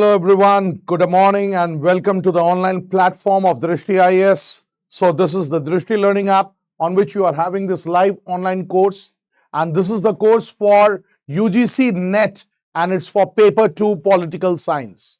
Hello everyone, good morning and welcome to the online platform of Drishti IAS. So this is the Drishti learning app on which you are having this live online course, and this is the course for UGC-NET and it's for paper 2 political science.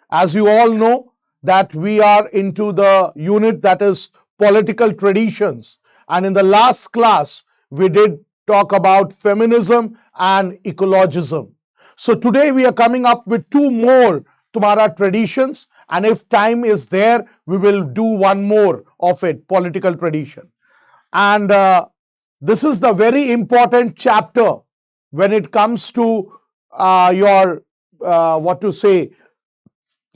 As you all know that we are into the unit that is political traditions, and in the last class we did talk about feminism and ecologism. So today we are coming up with two more Tumhara traditions, and if time is there, we will do one more of it, political tradition. And this is the very important chapter when it comes to your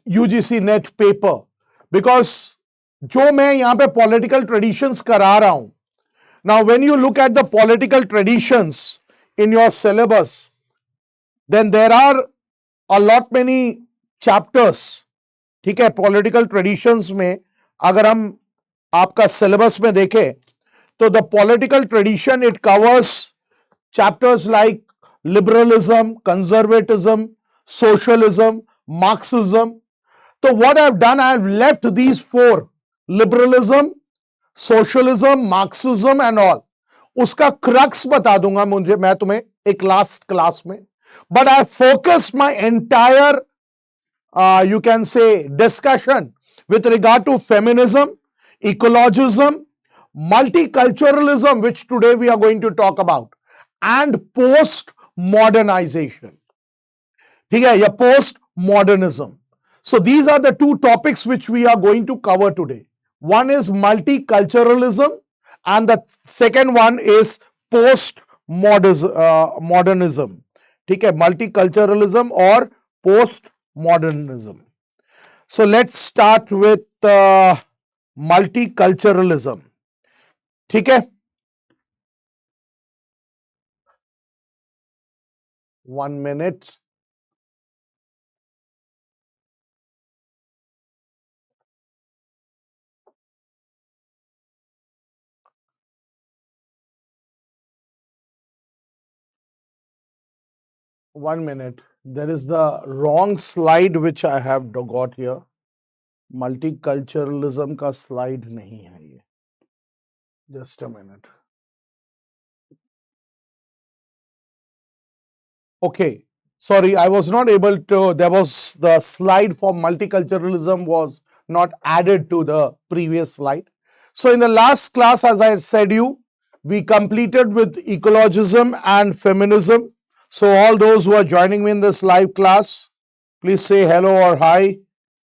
UGC-NET paper, because जो मैं यहाँ पे political traditions करा रहा हूँ. Now when you look at the political traditions in your syllabus, then there are a lot many chapters. ठीक है, political traditions में अगर हम आपका syllabus में देखें तो the political tradition, it covers chapters like liberalism, conservatism, socialism, Marxism. So what I've done, I've left these four: liberalism, socialism, Marxism and all. उसका crux बता दूंगा मैं तुम्हें एक last class में. But I focused my entire, you can say, discussion with regard to feminism, ecologism, multiculturalism, which today we are going to talk about, and post-modernization. ठीक है, या post-modernism. So these are the two topics which we are going to cover today. One is multiculturalism and the second one is post-modernism. ठीक है, multiculturalism or post-modernism. So let's start with multiculturalism. ठीक है, 1 minute. There is the wrong slide which I have got here. Multiculturalism का slide नहीं है ये. Just a minute. Okay, sorry, I was not able to. There was the slide for multiculturalism was not added to the previous slide. So in the last class, as I said you, we completed with ecologism and feminism. So all those who are joining me in this live class, please say hello or hi,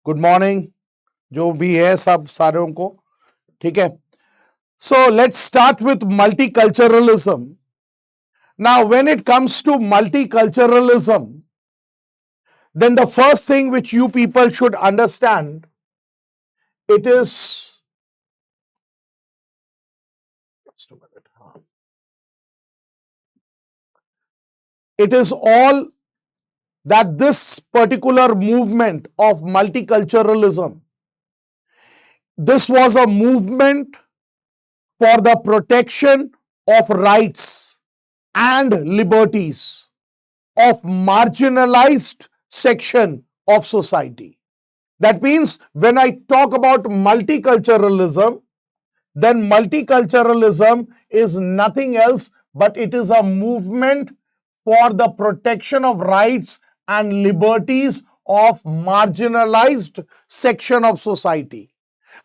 good morning, जो भी है सब सारों को, ठीक है. So let's start with multiculturalism. Now when it comes to multiculturalism, then the first thing which you people should understand, it is, it is all that this particular movement of multiculturalism, this was a movement for the protection of rights and liberties of marginalized section of society. That means when I talk about multiculturalism, then multiculturalism is nothing else but it is a movement for the protection of rights and liberties of marginalized section of society,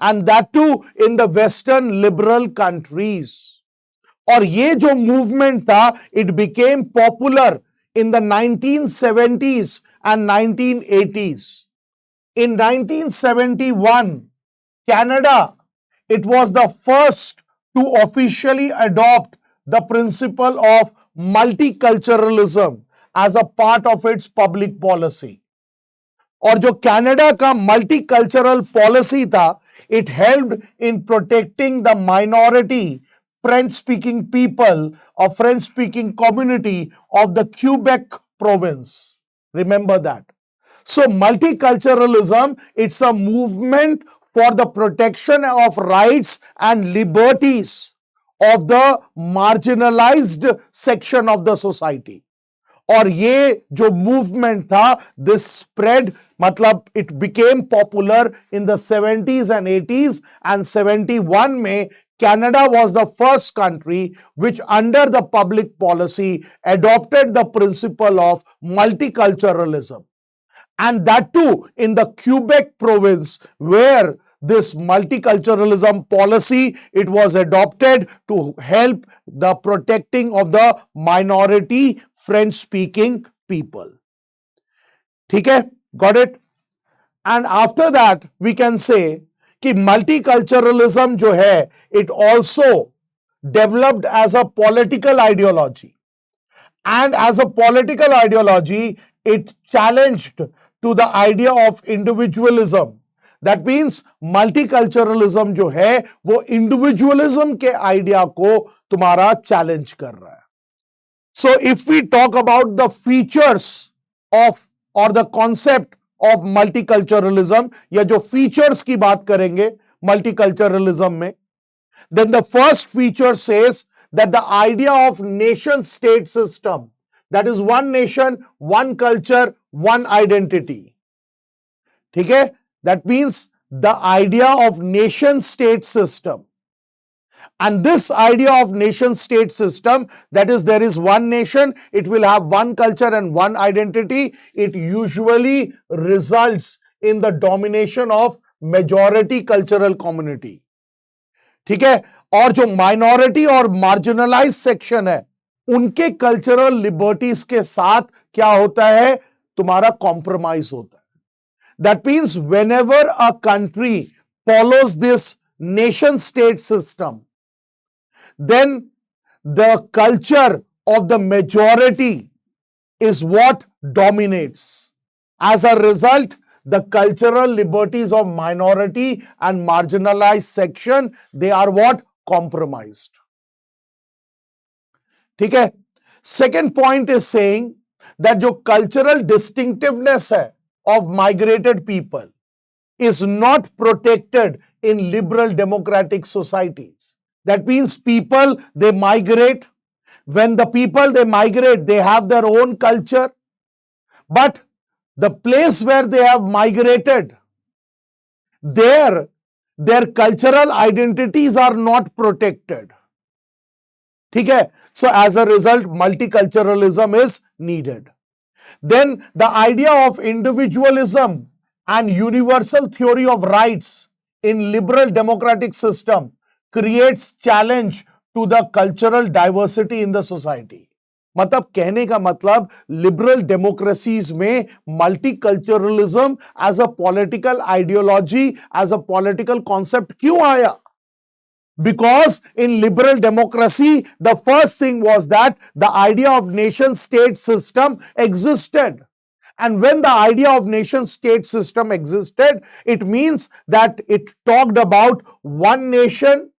and that too in the Western liberal countries. और ये जो movement था, it became popular in the 1970s and 1980s. In 1971, Canada, it was the first to officially adopt the principle of multiculturalism as a part of its public policy. और जो Canada का multicultural policy था, it helped in protecting the minority French-speaking people or French-speaking community of the Quebec province. Remember that. So multiculturalism, it's a movement for the protection of rights and liberties of the marginalized section of the society. और ये जो movement था, this spread, मतलब it became popular in the 70s and 80s, and 71 में Canada was the first country which under the public policy adopted the principle of multiculturalism, and that too in the Quebec province, where this multiculturalism policy, it was adopted to help the protecting of the minority French speaking people. ठीक है, got it? And after that we can say कि multiculturalism जो है, it also developed as a political ideology, and as a political ideology it challenged to the idea of individualism. That means multiculturalism जो है वो individualism के idea को तुम्हारा challenge कर रहा है. So if we talk about the features of or the concept of multiculturalism, या जो features की बात करेंगे multiculturalism में, then the first feature says that the idea of nation state system, that is one nation, one culture, one identity. ठीक है? That means the idea of nation state system. And this idea of nation state system, that is, there is one nation, it will have one culture and one identity, it usually results in the domination of majority cultural community. ठीक है? और जो minority और marginalized section है, उनके cultural liberties के साथ क्या होता है? तुम्हारा compromise होता है. That means whenever a country follows this nation state system, then the culture of the majority is what dominates. As a result, the cultural liberties of minority and marginalized section, they are what? Compromised. ठीक है? Second point is saying that जो cultural distinctiveness है of migrated people is not protected in liberal democratic societies. That means people, they migrate. When the people, they migrate, they have their own culture. But the place where they have migrated, their cultural identities are not protected. ठीक है? So as a result, multiculturalism is needed. Then the idea of individualism and universal theory of rights in liberal democratic system creates challenge to the cultural diversity in the society. मतलब कहने का मतलब liberal democracies में multiculturalism as a political ideology, as a political concept क्यों आया? Because in liberal democracy, the first thing was that the idea of nation state system existed. And when the idea of nation state system existed, it means that it talked about one nation.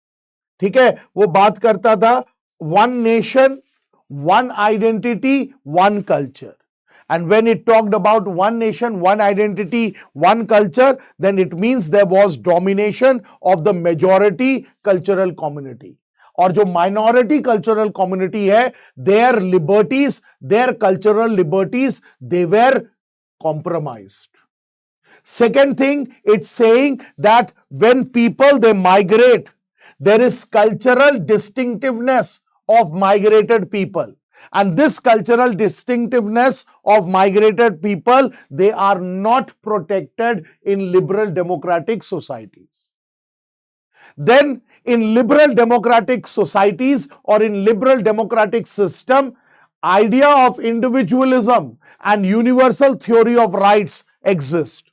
ठीक है? वो बात करता था one nation, one identity, one culture. And when it talked about one nation, one identity, one culture, then it means there was domination of the majority cultural community. और जो minority cultural community है, their liberties, their cultural liberties, they were compromised. Second thing, it's saying that when people, they migrate, there is cultural distinctiveness of migrated people. And this cultural distinctiveness of migrated people, they are not protected in liberal democratic societies. Then in liberal democratic societies or in liberal democratic system, idea of individualism and universal theory of rights exist.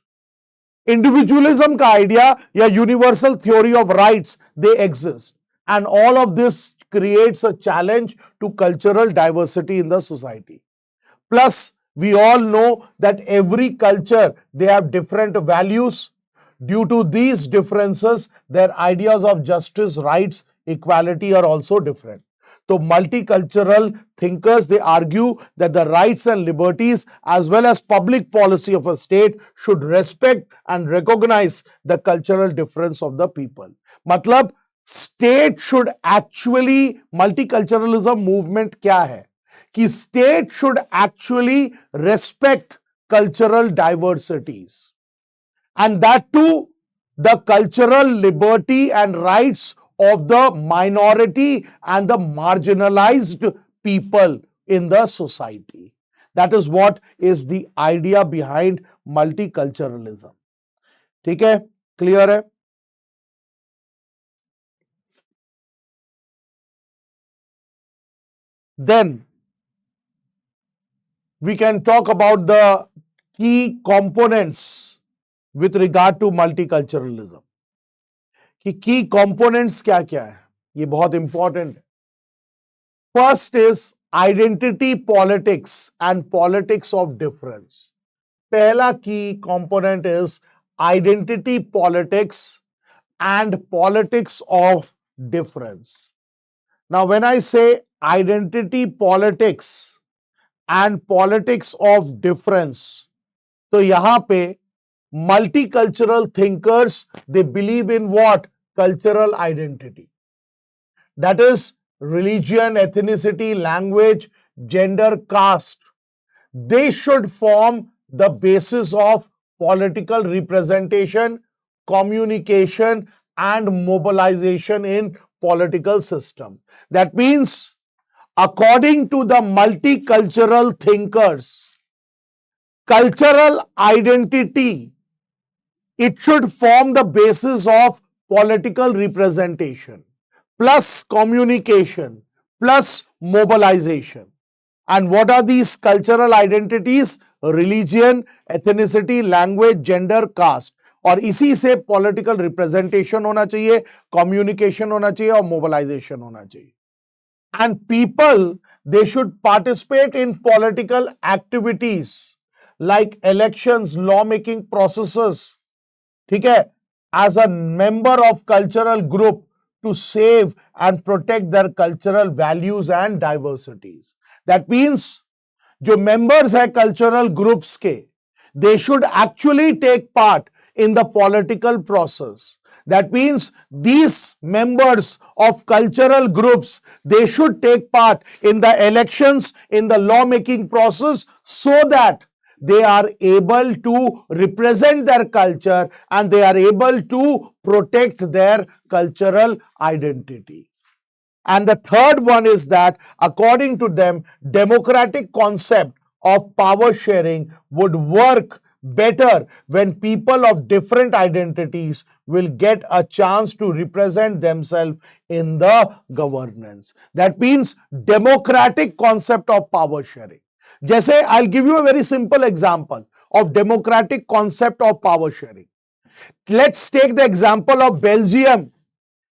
Individualism का idea या universal theory of rights, they exist. And all of this creates a challenge to cultural diversity in the society. Plus, we all know that every culture, they have different values. Due to these differences, their ideas of justice, rights, equality are also different. So multicultural thinkers, they argue that the rights and liberties as well as public policy of a state should respect and recognize the cultural difference of the people. मतलब state should actually, multiculturalism movement क्या है कि state should actually respect cultural diversities, and that too the cultural liberty and rights of the minority and the marginalized people in the society. That is what is the idea behind multiculturalism. ठीक है, clear है? Then we can talk about the key components with regard to multiculturalism. कि key components क्या क्या है, ये बहुत important है. First is identity politics and politics of difference. पहला key component is identity politics and politics of difference. Now, when I say identity politics and politics of difference, तो यहाँ पे multicultural thinkers, they believe in what? Cultural identity. That is religion, ethnicity, language, gender, caste. They should form the basis of political representation, communication, and mobilization in political system. That means, according to the multicultural thinkers, cultural identity, it should form the basis of political representation, plus communication, plus mobilization. And what are these cultural identities? Religion, ethnicity, language, gender, caste. और इसी से political representation होना चाहिए, communication होना चाहिए और mobilization होना चाहिए. And people, they should participate in political activities like elections, law-making processes, ठीक है, as a member of cultural group to save and protect their cultural values and diversities. That means, जो members है cultural groups के, they should actually take part in the political process. That means these members of cultural groups, they should take part in the elections, in the law-making process, so that they are able to represent their culture and they are able to protect their cultural identity. And the third one is that, according to them, democratic concept of power sharing would work better when people of different identities will get a chance to represent themselves in the governance. That means democratic concept of power sharing. जैसे I'll give you a very simple example of democratic concept of power sharing. Let's take the example of Belgium.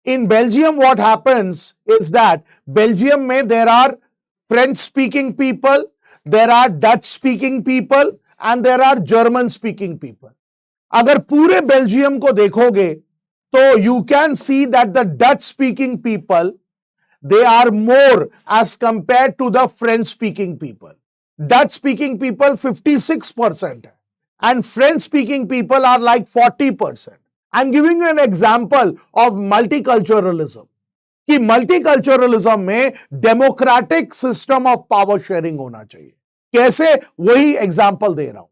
In Belgium, what happens is that Belgium में there are French-speaking people, there are Dutch-speaking people, and there are German-speaking people. अगर पूरे Belgium को देखोगे, तो you can see that the Dutch-speaking people, they are more as compared to the French-speaking people. Dutch-speaking people 56% and French-speaking people are like 40%. I'm giving you an example of multiculturalism. कि multiculturalism में democratic system of power sharing होना चाहिए. कैसे? वही example दे रहा हूं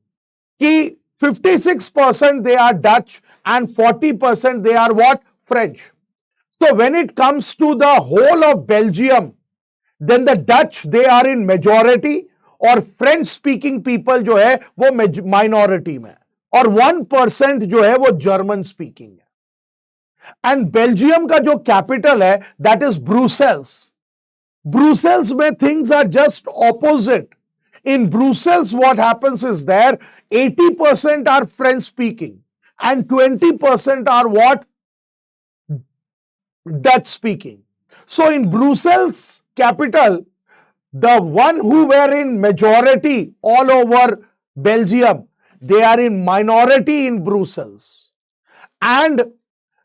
कि 56% they are Dutch and 40% they are what? French. So when it comes to the whole of Belgium, then the Dutch, they are in majority और French speaking people जो है वो माइनॉरिटी में और 1% जो है वो जर्मन स्पीकिंग है. एंड बेल्जियम का जो कैपिटल है दैट इज ब्रुसेल्स. ब्रुसेल्स में things are just opposite. In Brussels what happens is there 80% are French speaking and 20% are what? Dutch speaking. So in Brussels capital, the one who were in majority all over Belgium, they are in minority in Brussels. And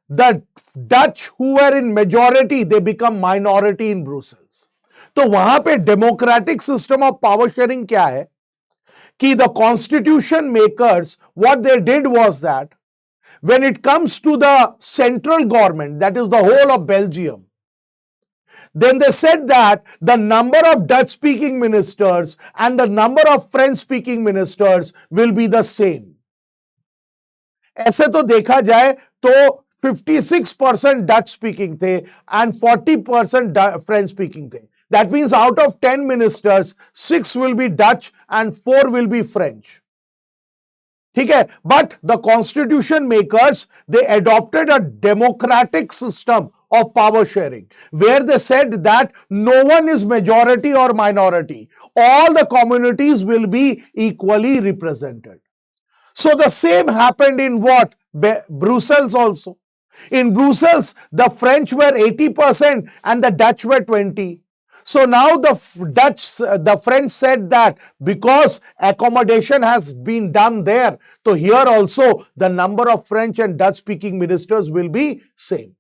the Dutch who were in majority, they become minority in Brussels. तो वहां पे democratic system of power sharing क्या है कि the constitution makers, what they did was that when it comes to the central government, that is the whole of Belgium, then they said that the number of Dutch speaking ministers and the number of French speaking ministers will be the same. ऐसे तो देखा जाए तो 56% Dutch speaking थे and 40% French speaking थे. That means out of 10 ministers, 6 will be Dutch and 4 will be French. ठीक है, but the constitution makers, they adopted a democratic system of power sharing where they said that no one is majority or minority. All the communities will be equally represented. So the same happened in what? Brussels also. In Brussels, the French were 80% and the Dutch were 20%. So now the French said that because accommodation has been done there, so here also the number of French and Dutch speaking ministers will be same.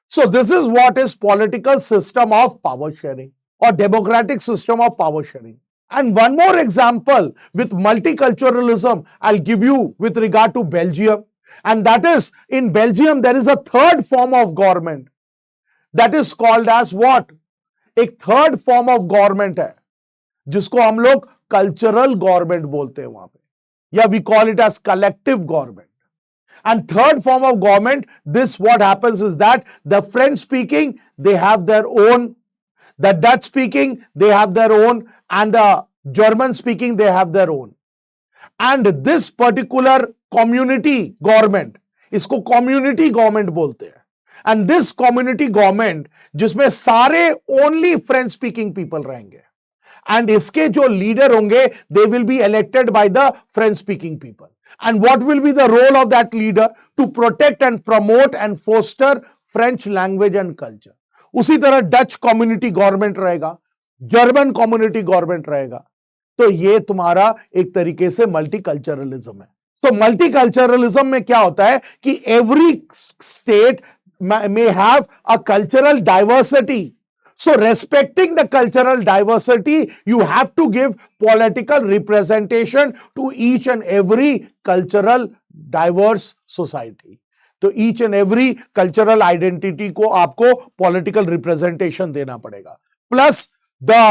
So this is what is political system of power sharing or democratic system of power sharing. And one more example with multiculturalism I'll give you with regard to Belgium. And that is, in Belgium there is a third form of government that is called as what? एक third form of government है जिसको हम लोग cultural government बोलते हैं वहां पे, या we call it as collective government. And third form of government, this what happens is that the French speaking they have their own, the Dutch speaking they have their own, and the German speaking they have their own. And this particular community government, इसको community government बोलते हैं. And this community government जिसमें सारे only French speaking people रहेंगे, and इसके जो leader होंगे they will be elected by the French speaking people. And what will be the role of that leader? To protect and promote and foster French language and culture. उसी तरह Dutch community government रहेगा, German community government रहेगा. तो ये तुम्हारा एक तरीके से मल्टीकल्चरलिज्म है. सो मल्टीकल्चरलिज्म में क्या होता है कि every state may have a cultural diversity. So respecting the cultural diversity, you have to give political representation to each and every cultural diverse society. तो each and every cultural identity को आपको political representation देना पड़ेगा. Plus the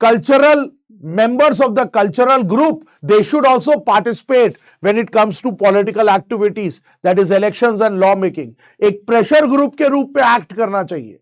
cultural members of the cultural group, they should also participate when it comes to political activities, that is elections and law making. एक pressure group के रूप पे act करना चाहिए.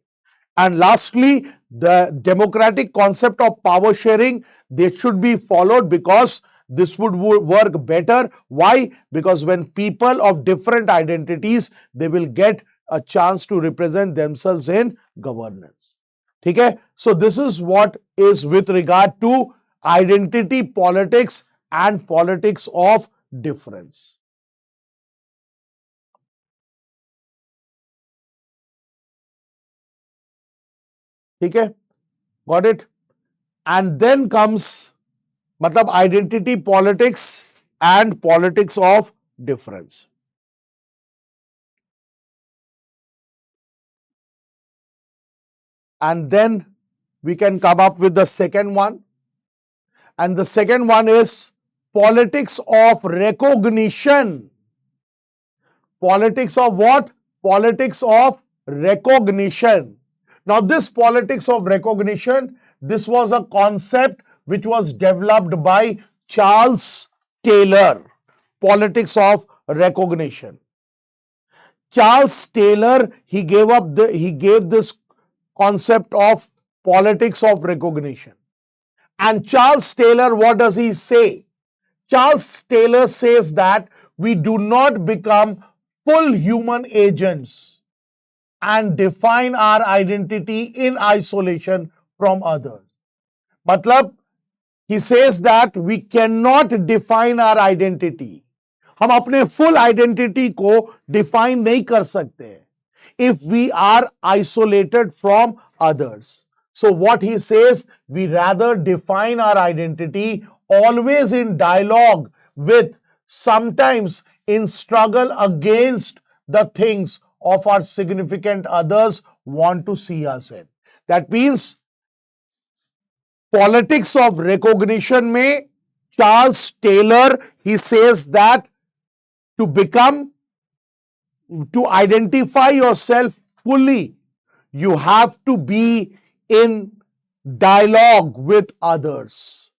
And lastly, the democratic concept of power sharing, they should be followed because this would work better. Why? Because when people of different identities, they will get a chance to represent themselves in governance. ठीक है? So this is what is with regard to identity politics and politics of difference. ठीक है? Got it? And then comes मतलब identity politics and politics of difference. And then we can come up with the second one. And the second one is politics of recognition. Politics of what? Politics of recognition. Now this politics of recognition, this was a concept which was developed by Charles Taylor. Politics of recognition. Charles Taylor, he gave this concept of politics of recognition. And Charles Taylor, what does he say? Charles Taylor says that we do not become full human agents and define our identity in isolation from others. मतलब, he says that we cannot define our identity. हम अपने full identity को define नहीं कर सकते if we are isolated from others. So what he says, we rather define our identity always in dialogue with, sometimes in struggle against the things of our significant others want to see us in. That means politics of recognition में Charles Taylor, he says that to identify yourself fully, you have to be in dialogue with others.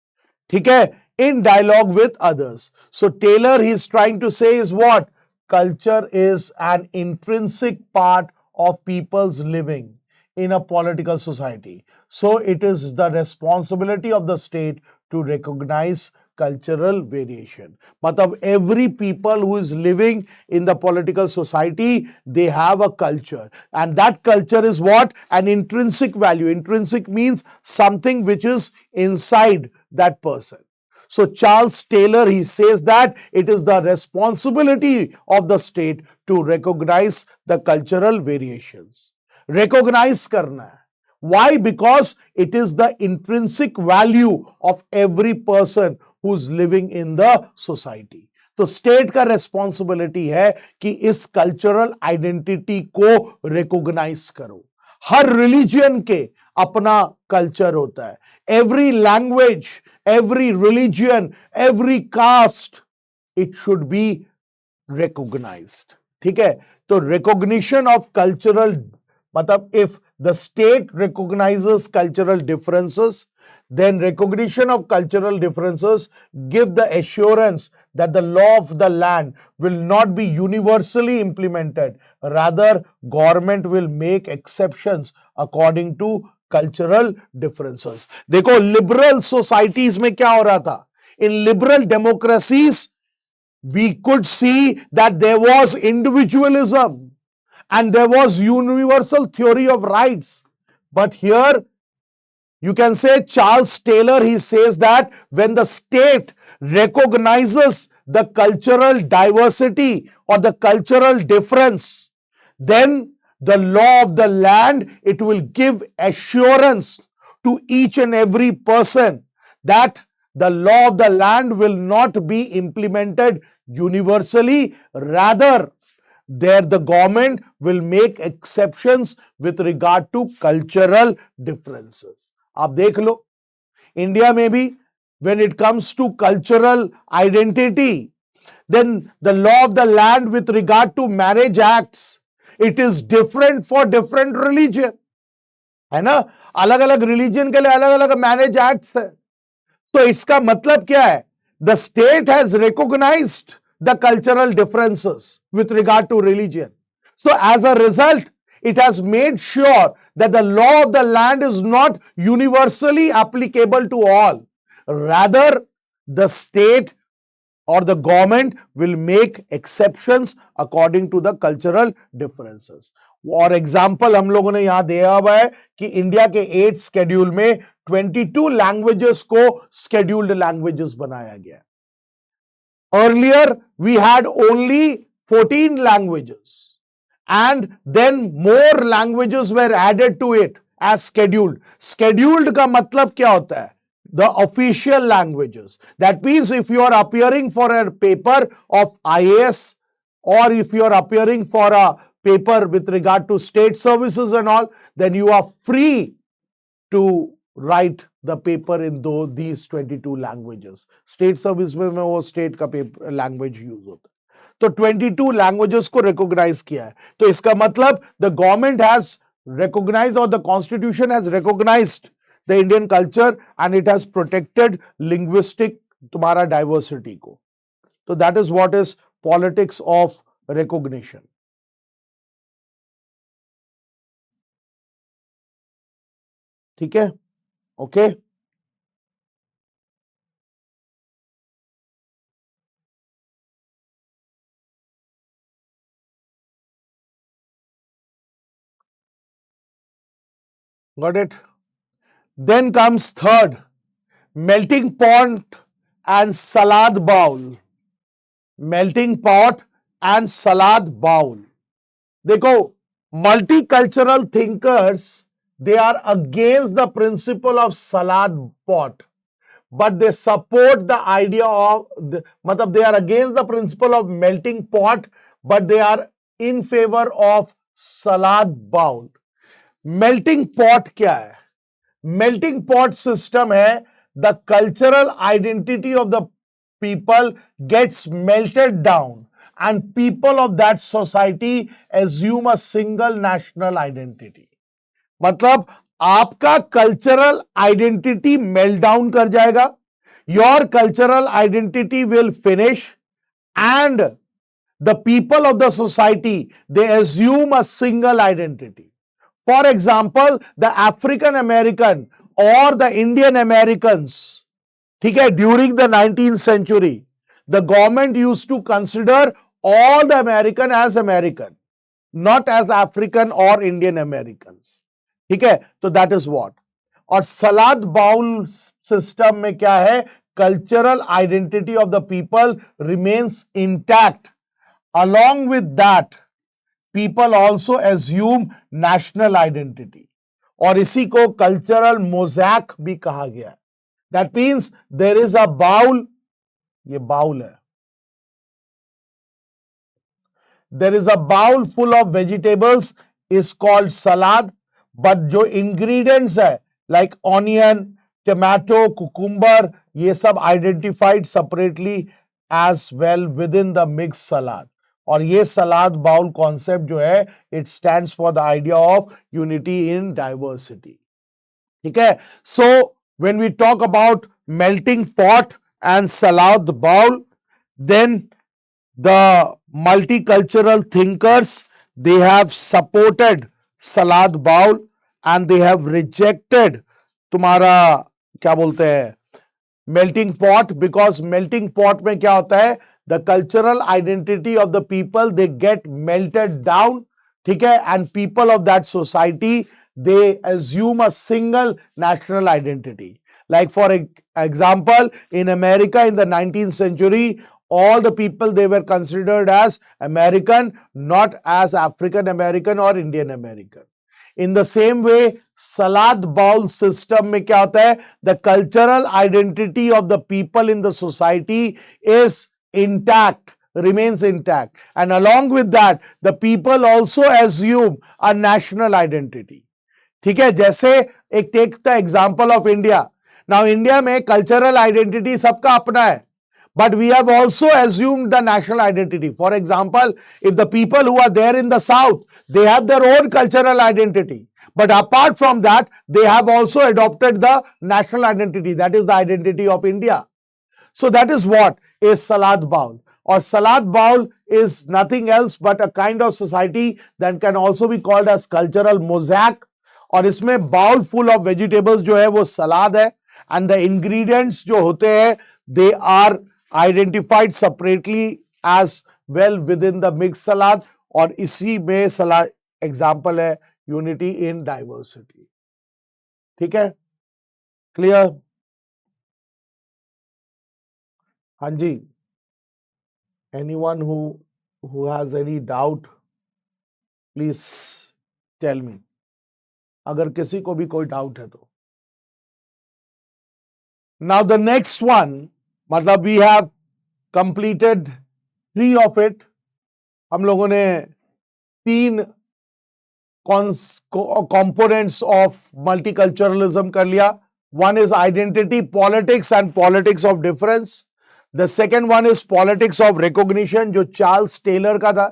ठीक है? In dialogue with others. So Taylor, he's trying to say is what? Culture is an intrinsic part of people's living in a political society. So it is the responsibility of the state to recognize cultural variation. Matlab every people who is living in the political society, they have a culture. And that culture is what? An intrinsic value. Intrinsic means something which is inside that person. So Charles Taylor, he says that it is the responsibility of the state to recognize the cultural variations. Recognize karna hai. Why? Because it is the intrinsic value of every person who's living in the society. तो state का responsibility है कि इस cultural identity को recognise करो. हर religion के अपना culture होता है. Every language, every religion, every caste, it should be recognized. ठीक है? तो recognition of cultural, मतलब if the state recognizes cultural differences, then recognition of cultural differences give the assurance that the law of the land will not be universally implemented. Rather, government will make exceptions according to cultural differences. देखो liberal societies में क्या हो रहा था? In liberal democracies, we could see that there was individualism and there was universal theory of rights. But here, you can say Charles Taylor, he says that when the state recognizes the cultural diversity or the cultural difference, then the law of the land, it will give assurance to each and every person that the law of the land will not be implemented universally. Rather, there the government will make exceptions with regard to cultural differences. आप देख लो, India में भी when it comes to cultural identity, then the law of the land with regard to marriage acts, it is different for different religion. है ना? अलग अलग religion के लिए अलग अलग मैरिज एक्ट्स है. तो इसका मतलब क्या है? The state has recognized the cultural differences with regard to religion. So as a result, it has made sure that the law of the land is not universally applicable to all. Rather, the state or the government will make exceptions according to the cultural differences. और example हम लोगों ने यहां दिया हुआ है कि India के 8th शेड्यूल में 22 लैंग्वेजेस को शेड्यूल्ड लैंग्वेजेस बनाया गया. Earlier, we had only 14 languages, and then more languages were added to it as scheduled. Scheduled का मतलब क्या होता है? The official languages. That means if you are appearing for a paper of IAS, or if you are appearing for a paper with regard to state services and all, then you are free to write the paper in these 22 languages. State service में वो state का paper language use होता है. तो 22 languages को recognize किया है. तो इसका मतलब the government has recognized or the constitution has recognized the Indian culture and it has protected linguistic तुम्हारा diversity को. So that is what is politics of recognition. ठीक है? Okay? Got it? Then comes third, melting pot and salad bowl. Melting pot and salad bowl. देखो, multicultural thinkers, they are against the principle of salad pot, but they support the idea of, matlab they are against the principle of melting pot, but they are in favor of salad bowl. Melting pot क्या है? Melting pot system है, the cultural identity of the people gets melted down and people of that society assume a single national identity. मतलब आपका cultural identity melt down कर जाएगा, your cultural identity will finish, and the people of the society they assume a single identity. For example the African American और the Indian Americans, ठीक है, during the 19th century the government used to consider all the American as American, not as African or Indian Americans. ठीक है, तो that is what. और सलाद bowl system में क्या है, cultural identity of the people remains intact. along with that people also assume national identity, और इसी को कल्चरल मोज़ैक भी कहा गया है. That means there is a bowl, ये बाउल है, there is a bowl full of vegetables is called salad, but जो ingredients है like onion, tomato, cucumber, ये सब identified separately as well within the mixed salad. और ये सलाद bowl concept जो है it stands for the idea of unity in diversity. ठीक है, so when we talk about melting pot and salad bowl, then the multicultural thinkers, they have supported salad bowl and they have rejected तुम्हारा क्या बोलते हैं melting pot, because melting pot में क्या होता है, the cultural identity of the people they get melted down, ठीक है, and people of that society they assume a single national identity. Like for example in America in the 19th century, all the people they were considered as American, not as African American or Indian American. In the same way, salad bowl system में क्या होता है, the cultural identity of the people in the society is intact, remains intact, and along with that the people also assume a national identity. ठीक है, जैसे एक take the example of India. Now India में cultural identity सबका अपना है, but we have also assumed the national identity. For example, if the people who are there in the south, they have their own cultural identity, but apart from that they have also adopted the national identity, that is the identity of India. So that is what is salad bowl. Or salad bowl is nothing else but a kind of society that can also be called as cultural mosaic. और इसमें bowl full of vegetables जो है वो सलाद है, and the ingredients जो होते हैं they are identified separately as well within the mix salad. और इसी में सलाद एग्जांपल है यूनिटी इन डाइवर्सिटी. ठीक है, क्लियर? हाँ जी, anyone who has any doubt please tell me, अगर किसी को भी कोई डाउट है तो. नाउ द नेक्स्ट वन, मतलब we have completed 3 of it. हम लोगों ने 3 components of multiculturalism कर लिया. One is identity politics and politics of difference. The second one is politics of recognition, जो चार्ल्स टेलर का था.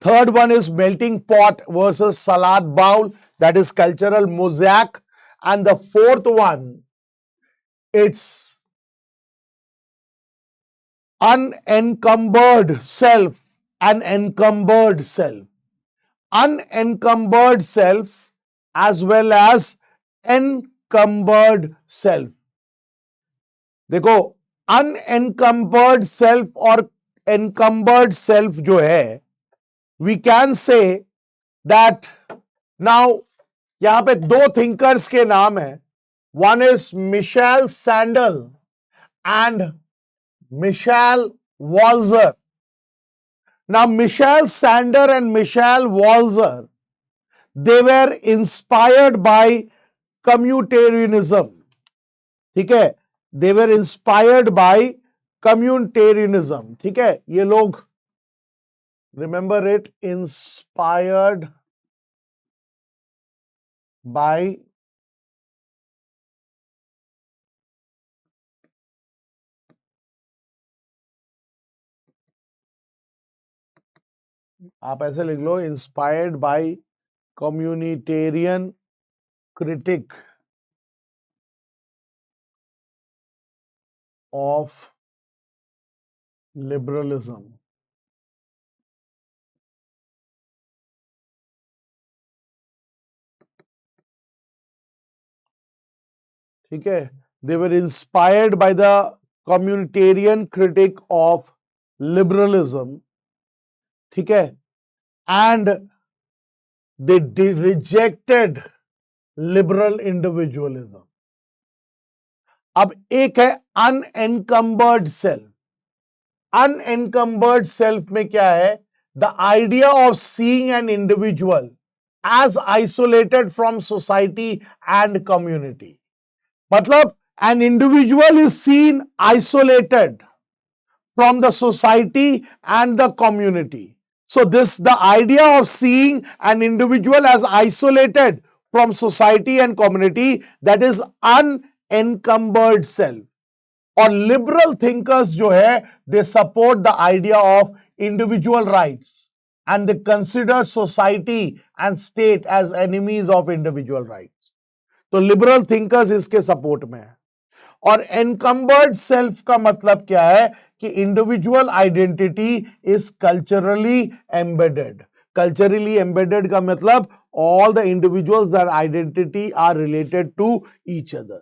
Third one is melting pot versus salad bowl, that is cultural mosaic. And the fourth one, it's unencumbered self and encumbered self. Unencumbered self as well as encumbered self. देखो, unencumbered self और encumbered self जो है, we can say that now यहां पे 2 thinkers के नाम है. One is Michel Sandel and Michel Walzer. Now Michel Sandel and Michel Walzer, they were inspired by communitarianism. ठीक है, they were inspired by communitarianism. ठीक है, ये लोग remember it, inspired by आप ऐसे लिख लो, inspired by communitarianism. critic of liberalism. ठीक है, they were inspired by the communitarian critic of liberalism. ठीक है, and they rejected liberal individualism. अब एक है unencumbered self. Unencumbered self में क्या है? The idea of seeing an individual as isolated from society and community. मतलब an individual is seen isolated from the society and the community. So the idea of seeing an individual as isolated from society and community, that is unencumbered self. और liberal thinkers जो है, they support the idea of individual rights and they consider society and state as enemies of individual rights. तो liberal thinkers इसके support में है. और encumbered self का मतलब क्या है कि individual identity is culturally embedded. Culturally embedded का मतलब all the individuals, their identity are related to each other.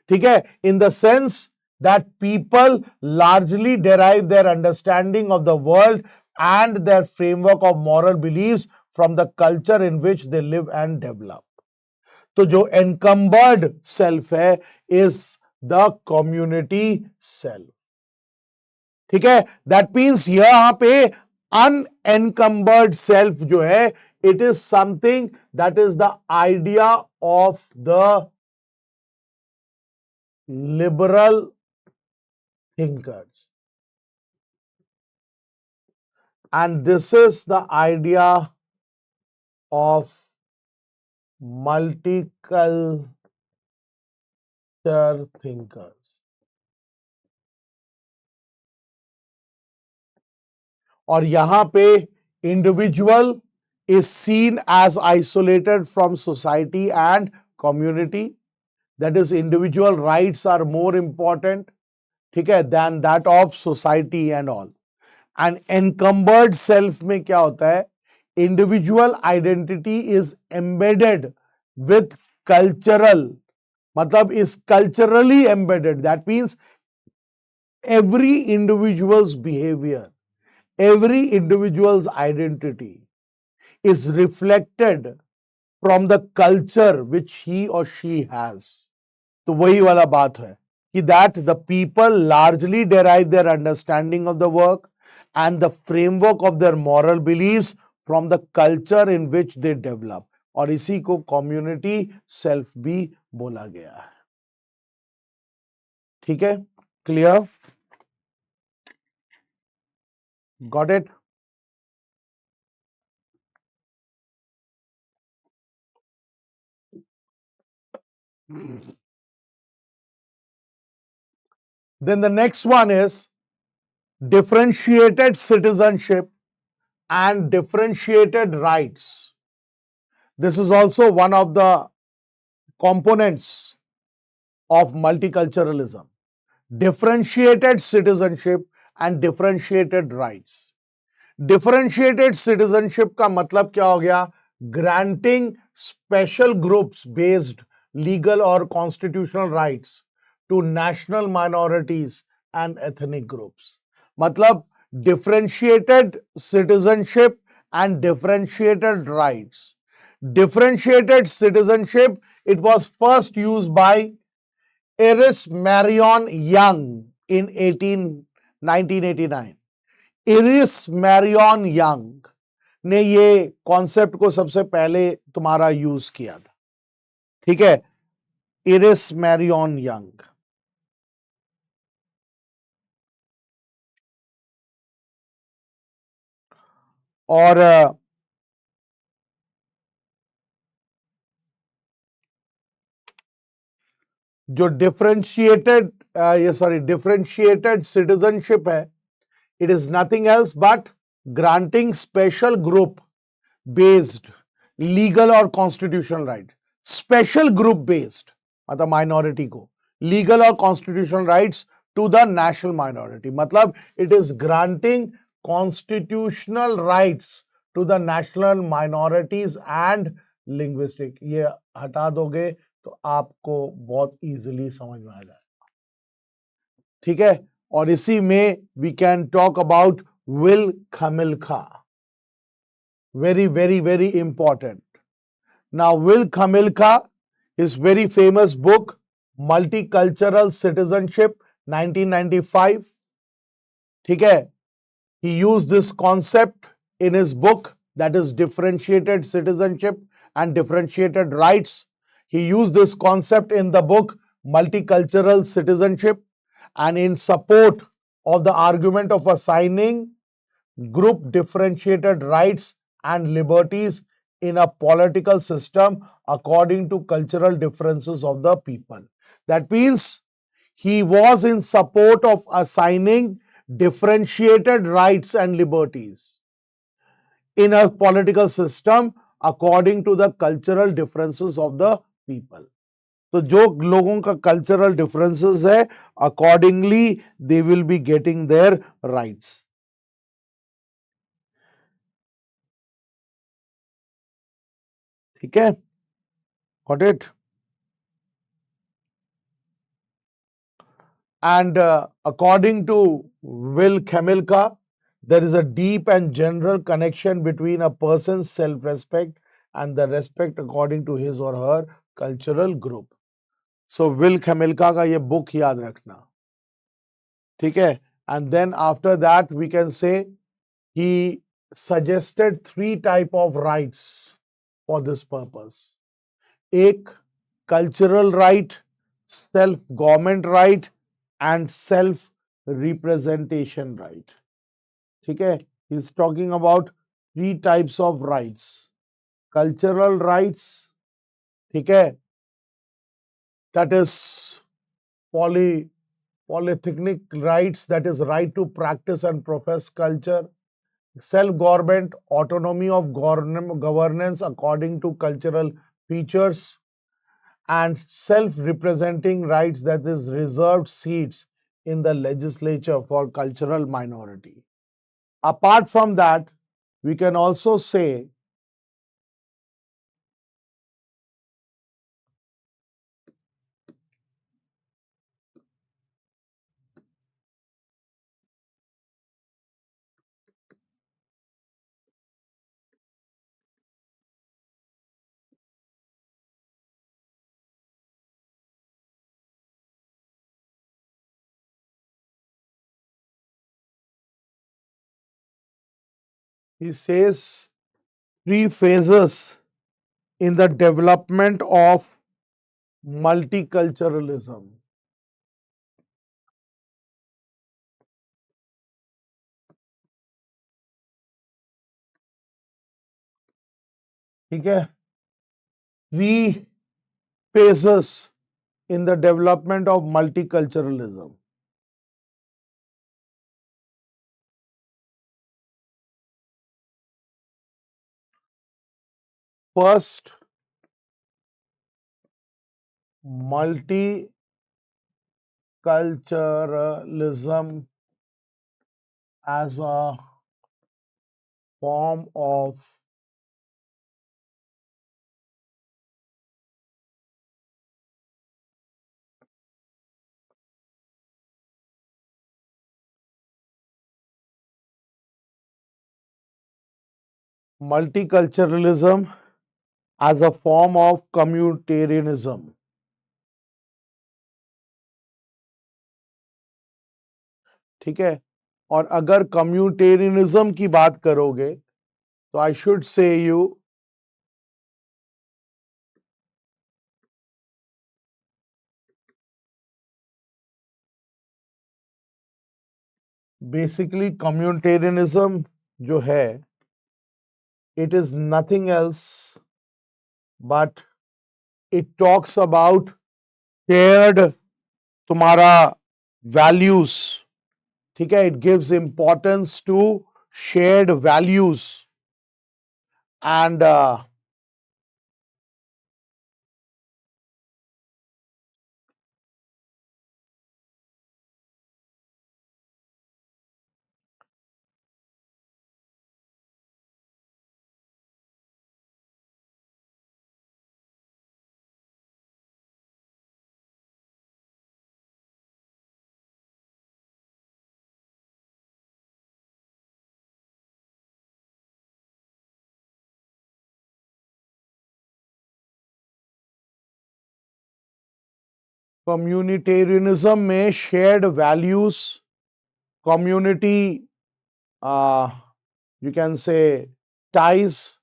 ठीक है, in the sense that people largely derive their understanding of the world and their framework of moral beliefs from the culture in which they live and develop. तो जो encumbered self है is the community self. ठीक है, that means यहाँ पे unencumbered self जो है, it is something that is the idea of the liberal thinkers. And this is the idea of multicultural thinkers. और यहां पे individual is seen as isolated from society and community. That is, individual rights are more important, ठीक है, than that of society and all. And encumbered self में क्या होता है? Individual identity is embedded with cultural, मतलब is culturally embedded. That means every individual's behavior, every individual's identity is reflected from the culture which he or she has. तो वही वाला बात है कि that the people largely derive their understanding of the work and the framework of their moral beliefs from the culture in which they develop. और इसी को community self भी बोला गया है. ठीक है, clear? Got it? Then the next one is differentiated citizenship and differentiated rights. This is also one of the components of multiculturalism. Differentiated citizenship and differentiated rights. Differentiated citizenship का मतलब क्या हो गया? Granting special groups based legal or constitutional rights to national minorities and ethnic groups. मतलब differentiated citizenship and differentiated rights. Differentiated citizenship, it was first used by Iris Marion Young in 1989. Iris Marion Young ने ये concept को सबसे पहले तुम्हारा use किया था. ठीक है, इरिस मैरियन यंग. और जो डिफरेंशिएटेड सिटीजनशिप है, it is nothing else but granting special group based legal और constitutional right. Special group based मतलब माइनॉरिटी को, लीगल और constitutional rights to the national minority, मतलब it is granting constitutional rights to the national minorities and linguistic. ये हटा दोगे तो आपको बहुत इजीली समझ में आ जाएगा, ठीक है। और इसी में we can talk about Will Kymlicka, very very very important. Now Will Kymlicka, his very famous book Multicultural Citizenship 1995, ठीक है, he used this concept in his book, that is differentiated citizenship and differentiated rights. He used this concept in the book Multicultural Citizenship, and in support of the argument of assigning group differentiated rights and liberties in a political system according to cultural differences of the people. That means he was in support of assigning differentiated rights and liberties in a political system according to the cultural differences of the people. तो जो लोगों का cultural differences है, accordingly they will be getting their rights, ठीक है, got it. And according to Will Khemilka, there is a deep and general connection between a person's self-respect and the respect according to his or her cultural group. So Will Khemilka का ये book याद रखना, ठीक है। And then after that we can say he suggested 3 type of rights for this purpose. एक cultural right, self-government right and self-representation right. ठीक है, he is talking about 3 types of rights. Cultural rights, ठीक है, that is polyethnic rights, that is right to practice and profess culture. Self-government, autonomy of governance according to cultural features. And self-representing rights, that is reserved seats in the legislature for cultural minority. Apart from that, we can also say he says 3 phases in the development of multiculturalism. ठीक है, 3 phases in the development of multiculturalism. First, multiculturalism as a form of multiculturalism as a form of communitarianism. ठीक है, और अगर कम्यूनिटेरियनिज्म की बात करोगे तो I should say you basically communitarianism जो है, it is nothing else but it talks about shared तुम्हारा वैल्यूज, ठीक है, it gives importance to shared values and communitarianism में shared values, community, you can say, ties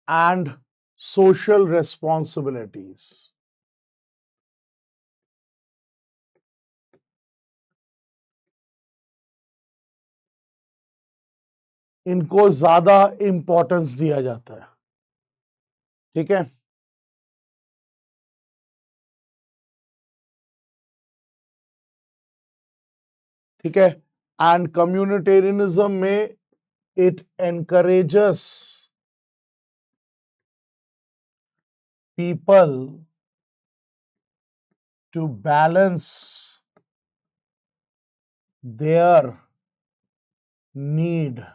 and social responsibilities. इनको ज्यादा importance दिया जाता है, ठीक है। ठीक है, एंड कम्युनिटेरियनिज्म में it encourages people to balance their need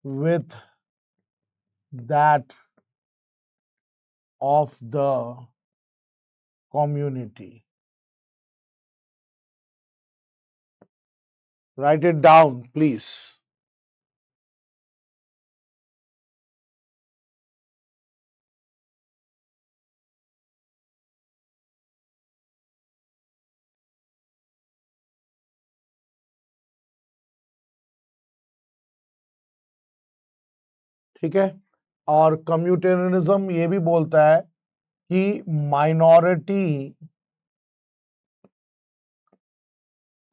with that of the community. Write it down, please. ठीक है, और कम्युनिटेरियनिज्म ये भी बोलता है कि minority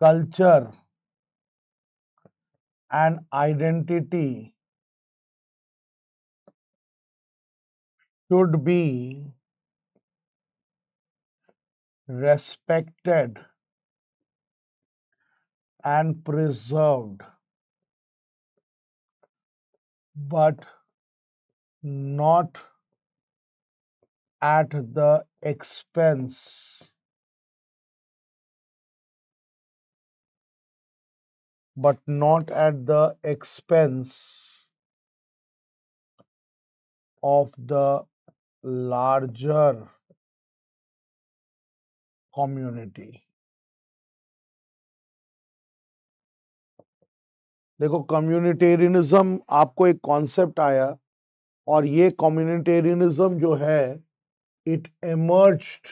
culture and identity should be respected and preserved, but not at the expense of the larger community. देखो, कम्युनिटेरियनिज्म आपको एक कॉन्सेप्ट आया, और ये कम्युनिटेरियनिज्म जो है it emerged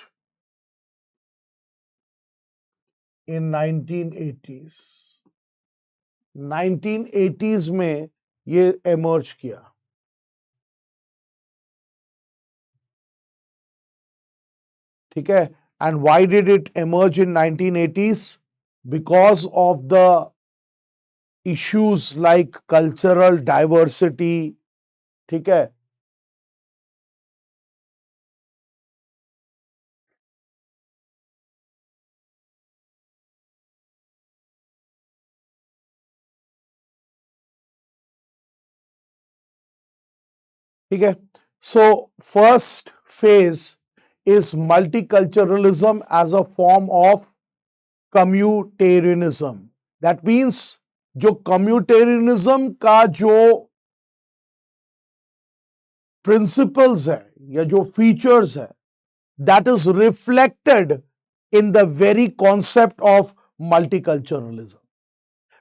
in 1980s. 1980s में ये emerge किया। ठीक है, and why did it emerge in 1980s? Because of the issues like cultural diversity. ठीक है, ठीक है। So first phase is multiculturalism as a form of communitarianism. That means जो कम्यूटेरियनिज्म का जो प्रिंसिपल्स है या जो फीचर्स है, that is reflected in the very concept of multiculturalism,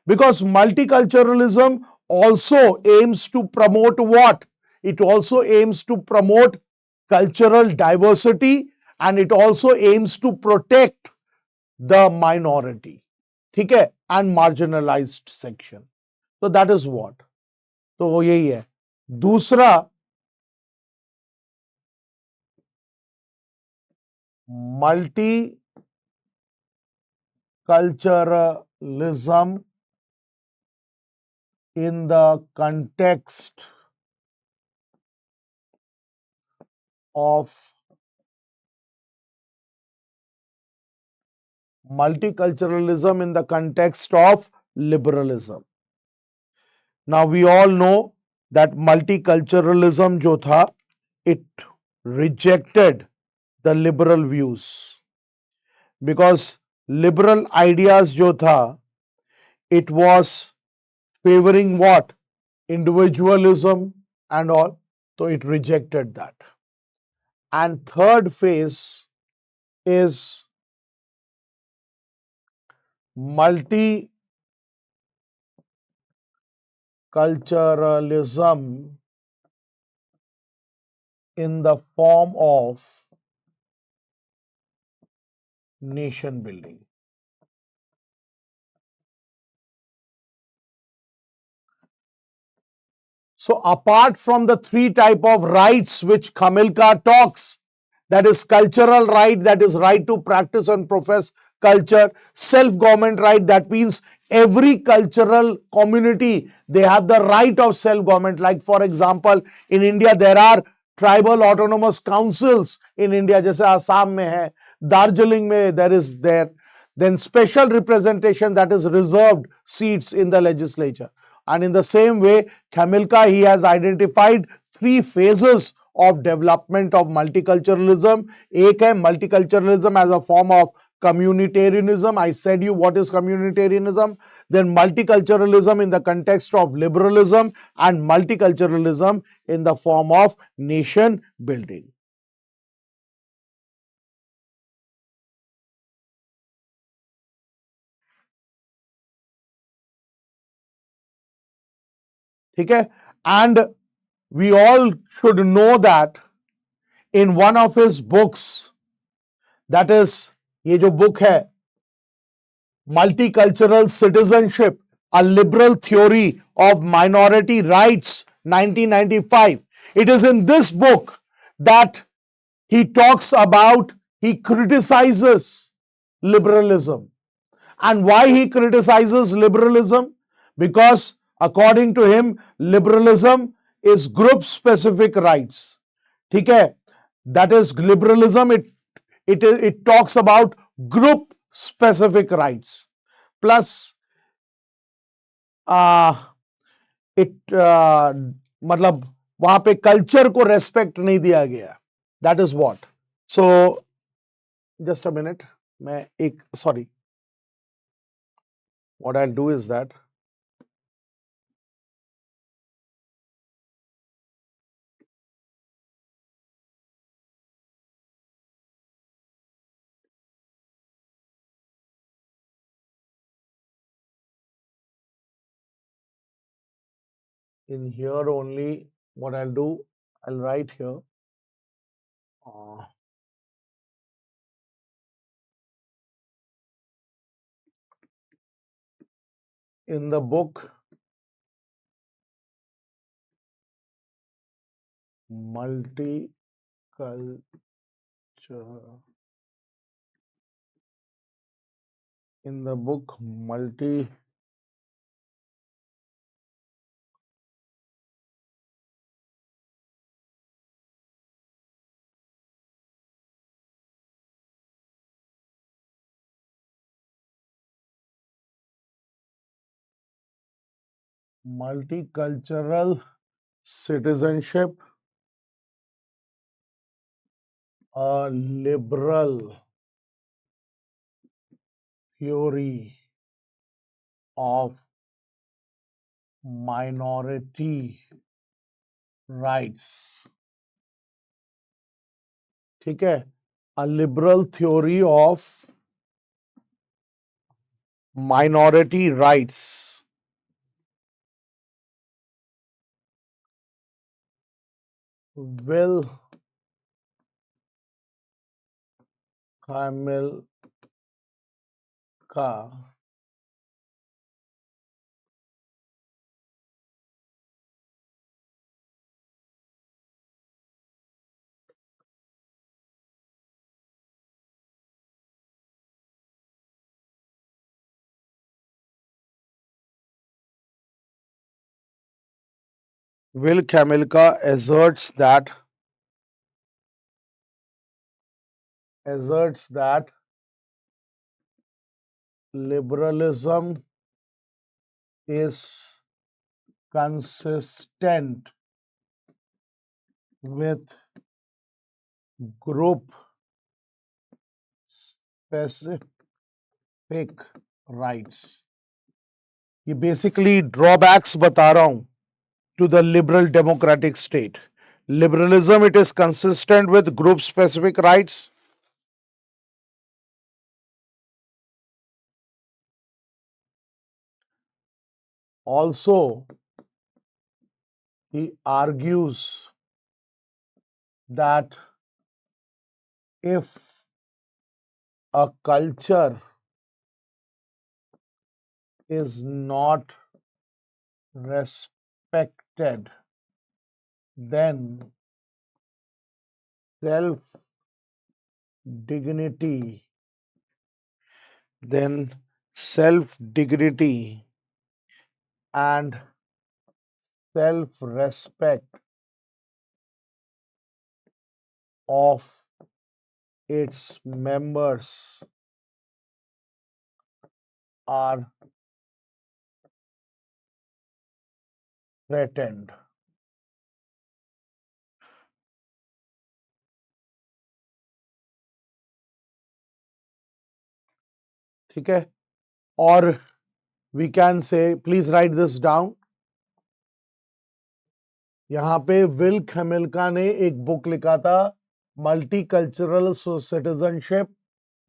because multiculturalism also aims to promote what? It also aims to promote cultural diversity, and it also aims to protect the minority. ठीक है, and marginalized section. So that is what. तो वो यही है। दूसरा, multiculturalism in the context of liberalism. Now we all know that multiculturalism जो था, it rejected the liberal views, because liberal ideas जो था, it was favoring what? Individualism and all. So it rejected that. And third phase is multiculturalism in the form of nation building. So apart from the three type of rights which 𝐃𝐽𝐬𝐬𝐿 talks, that is cultural right, that is right to practice and profess culture, self-government right, that means every cultural community, they have the right of self-government. Like for example, in India, there are tribal autonomous councils in India, जैसे आसाम में है, दार्जिलिंग में there is there. Then special representation, that is reserved seats in the legislature. And in the same way, 𝐃𝐽𝐬𝐬𝐿, he has identified three phases of development of multiculturalism. एक है multiculturalism as a form of communitarianism. I said you what is communitarianism. Then multiculturalism in the context of liberalism, and multiculturalism in the form of nation building. ठीक है? And we all should know that in one of his books, that is, ये जो book है, Multicultural Citizenship, a Liberal Theory of Minority Rights, 1995. It is in this book that he talks about, he criticizes liberalism. And why he criticizes liberalism? Because according to him, liberalism is group specific rights. ठीक है? That is liberalism, it talks about group specific rights. Plus मतलब वहां पे culture को respect नहीं दिया गया. That is what. So just a minute, मैं एक sorry, what I will do is that in here only, what I'll do, I'll write here in the book multicultural citizenship, a liberal theory of minority rights. ठीक है? A liberal theory of minority rights will 𝐃𝐽𝐬𝐬𝐿 asserts that liberalism is consistent with group specific rights. ये basically drawbacks बता रहा हूं to the liberal democratic state. Liberalism, it is consistent with group specific rights. Also, he argues that if a culture is not respected, then self dignity, then self dignity and self respect of its members are threatened. ठीक है? और we can say, please write this down. यहाँ पे will खेमिल्का ने एक book लिखा था, multicultural citizenship,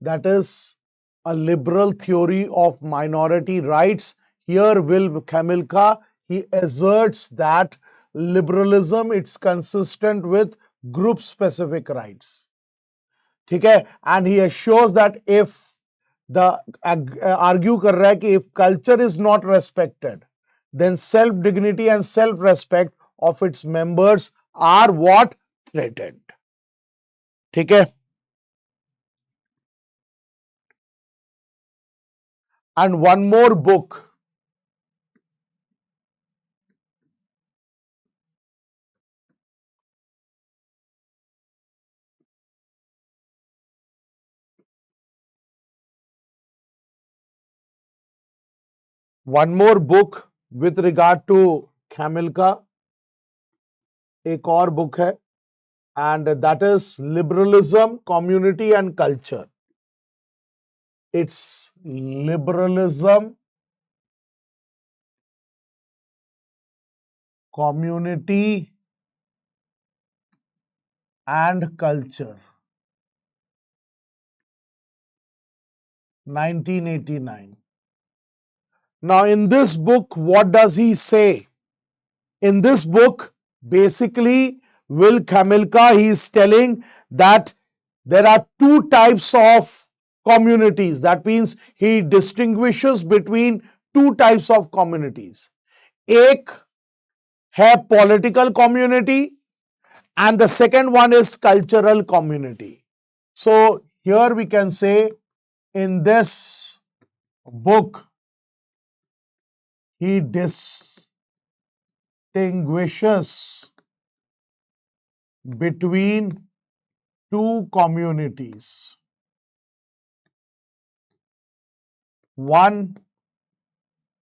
that is a liberal theory of minority rights. Here, Will Kamilka, he asserts that liberalism, it's consistent with group-specific rights. Okay? And he assures that if the argue कर रहा है कि if culture is not respected, then self-dignity and self-respect of its members are what? Threatened. ठीक है? And one more book. One more book with regard to Kamilka, एक और book है, and that is Liberalism, Community and Culture. It's Liberalism, Community and Culture, 1989. Now, in this book, what does he say? In this book, basically, Will Kamilka, he is telling that there are two types of communities. That means he distinguishes between two types of communities. एक है political community and the second one is cultural community. So here we can say in this book, he distinguishes between two communities. One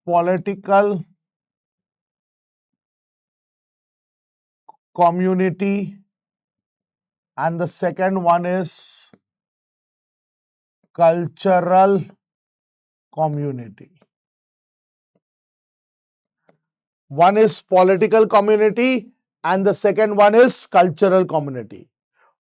political community and the second one is cultural community. One is political community and the second one is cultural community.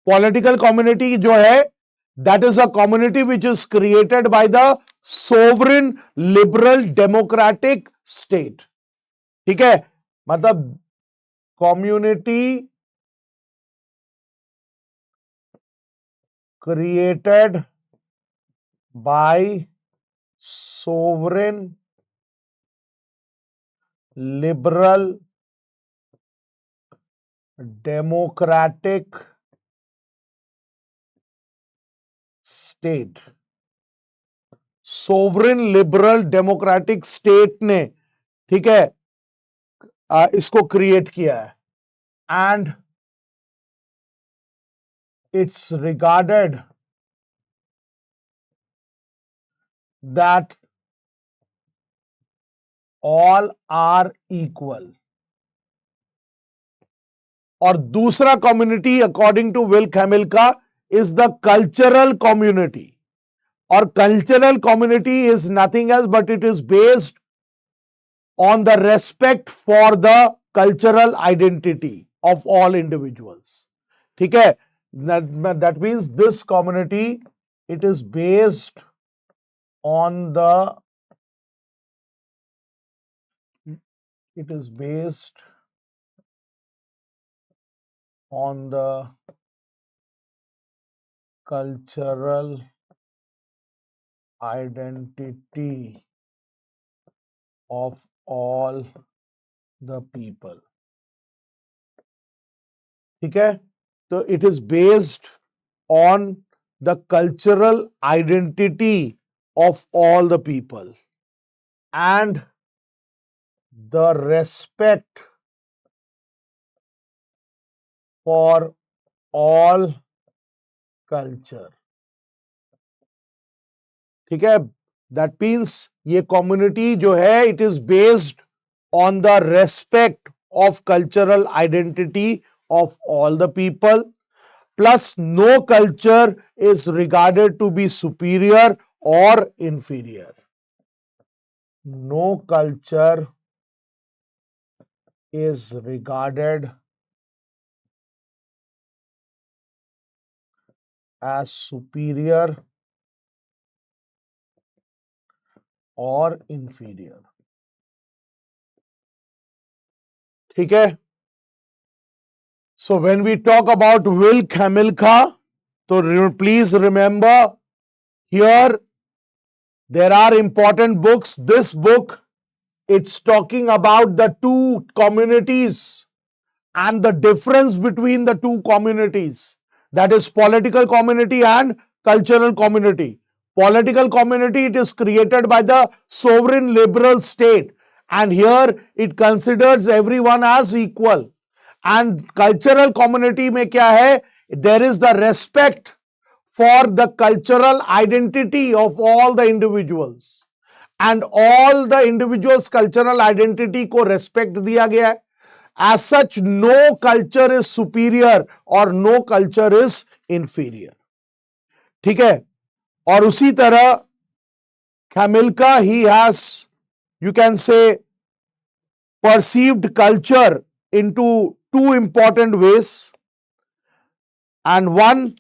Political community जो है, that is a community which is created by the sovereign liberal democratic state. ठीक है? मतलब community created by sovereign liberal democratic state. Sovereign liberal democratic state ने, ठीक है, इसको create किया है and it's regarded that all are equal. और दूसरा community according to Will Kymlicka is the cultural community. और cultural community is nothing else but it is based on the respect for the cultural identity of all individuals. ठीक है? That means this community, it is based on the cultural identity of all the people. ठीक है, तो it is based on the cultural identity of all the people and the respect for all culture. ठीक है, that means ये community जो है it is based on the respect of cultural identity of all the people, plus no culture is regarded to be superior or inferior. No culture is regarded as superior or inferior. ठीक है, so when we talk about 𝐃𝐸𝐬𝐬𝐿, so please remember here there are important books. This book, it's talking about the two communities and the difference between the two communities, that is political community and cultural community. Political community, it is created by the sovereign liberal state, and here it considers everyone as equal. And cultural community में क्या है? There is the respect for the cultural identity of all the individuals, and all the individuals' cultural identity को respect दिया गया है. As such, no culture is superior or no culture is inferior. ठीक है, और उसी तरह 𝐃𝐸𝐬𝐬𝐿, he has, you can say, perceived culture into two important ways. And one,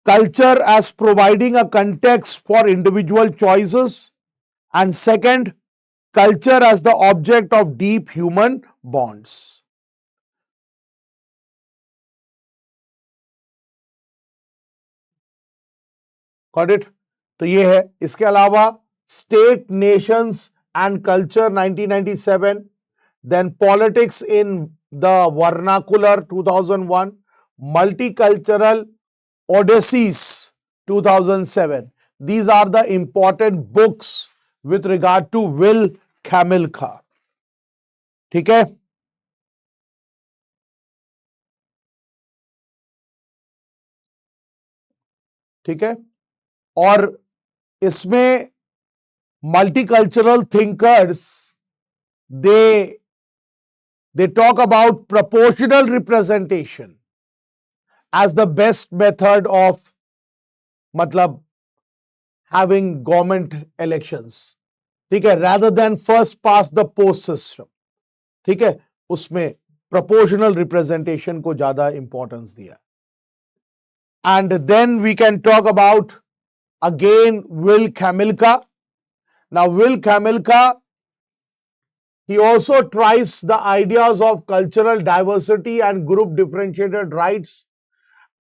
culture as providing a context for individual choices, and second, culture as the object of deep human bonds. Got it? तो ये है. इसके अलावा state Nations and culture 1997, then politics in the vernacular 2001, multicultural odysseys 2007. These are the important books with regard to Will 𝐃𝐸𝐬𝐬𝐿. ठीक है, ठीक है, और इसमें multicultural thinkers, they talk about proportional representation as the best method of मतलब having government elections. ठीक है, rather than first past the post system. ठीक है, उसमें proportional representation को ज्यादा importance दिया. And then we can talk about again Will 𝐃𝐸𝐬𝐬𝐿. Now Will 𝐃𝐸𝐬𝐬𝐿, he also tries the ideas of cultural diversity and group differentiated rights,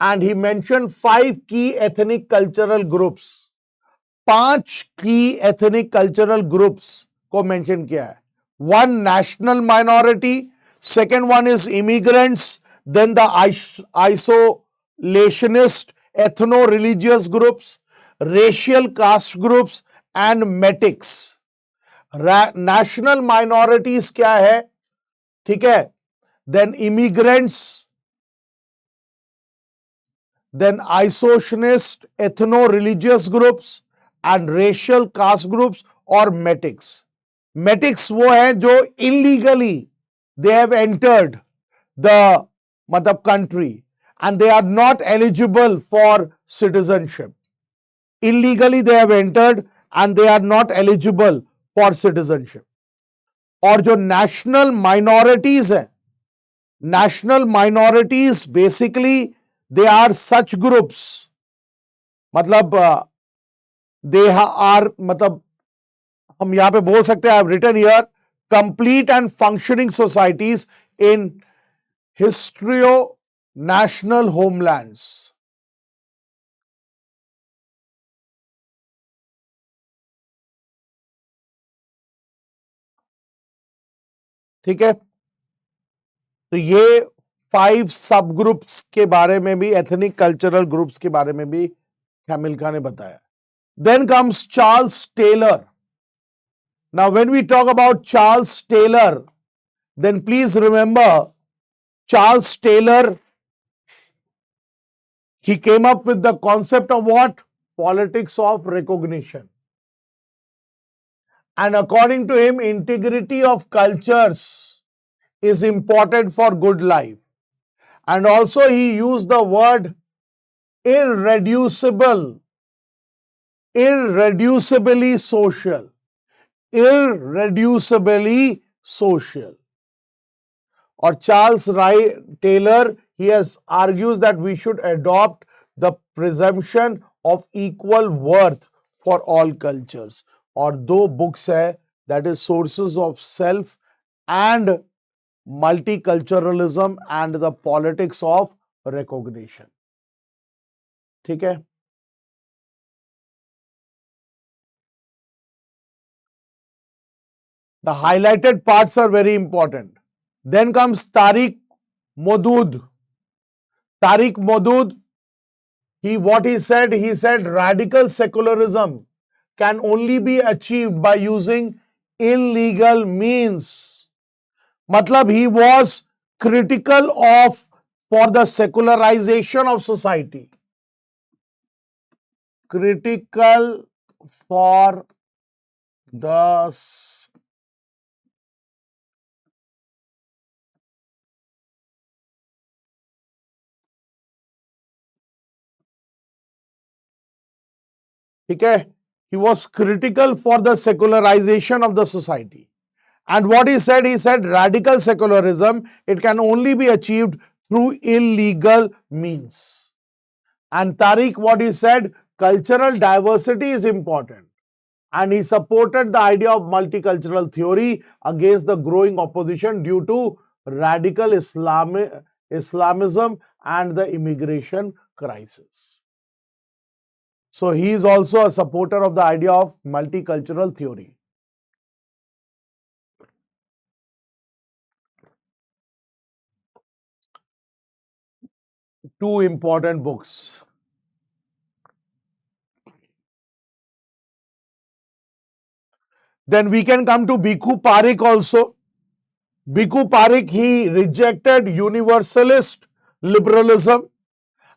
and he mentioned 5 key ethnic cultural groups. 5 key ethnic cultural groups को mention किया है. One, national minority. Second one is immigrants. Then the isolationist ethno-religious groups, racial caste groups, and metics. National minorities क्या है? ठीक है, then immigrants, then isolationist ethno-religious groups and racial caste groups or metics. Metics वो हैं जो illegally they have entered the मतलब country and they are not eligible for citizenship. Illegally they have entered and they are not eligible for citizenship. और जो national minorities हैं, national minorities basically they are such groups, मतलब they are, मतलब हम यहाँ पे बोल सकते हैं, I have written here, complete and functioning societies in histo-national homelands. ठीक है, तो ये 5 सब ग्रुप्स के बारे में भी, एथनिक कल्चरल ग्रुप्स के बारे में भी हैमिल्टन ने बताया. Then comes Charles Taylor. Now, when we talk about Charles Taylor, then please remember Charles Taylor, he came up with the concept of what? Politics of recognition. And according to him, integrity of cultures is important for good life. And also he used the word irreducible, irreducibly social, irreducibly social. Or Charles Taylor, he has argues that we should adopt the presumption of equal worth for all cultures. और 2 books है, that is Sources of Self and Multiculturalism and the Politics of Recognition. ठीक है, the highlighted parts are very important. Then comes Tariq Maudud. Tariq Maudud, what he said radical secularism can only be achieved by using illegal means. Matlab, he was critical of for the secularization of society. Critical for the okay, he was critical for the secularization of the society. And what he said radical secularism, it can only be achieved through illegal means. And Tariq, what he said, cultural diversity is important. And he supported the idea of multicultural theory against the growing opposition due to radical Islamism and the immigration crisis. So he is also a supporter of the idea of multicultural theory. Two important books. Then we can come to Bhikkhu Parikh also. Bhikkhu Parikh, he rejected universalist liberalism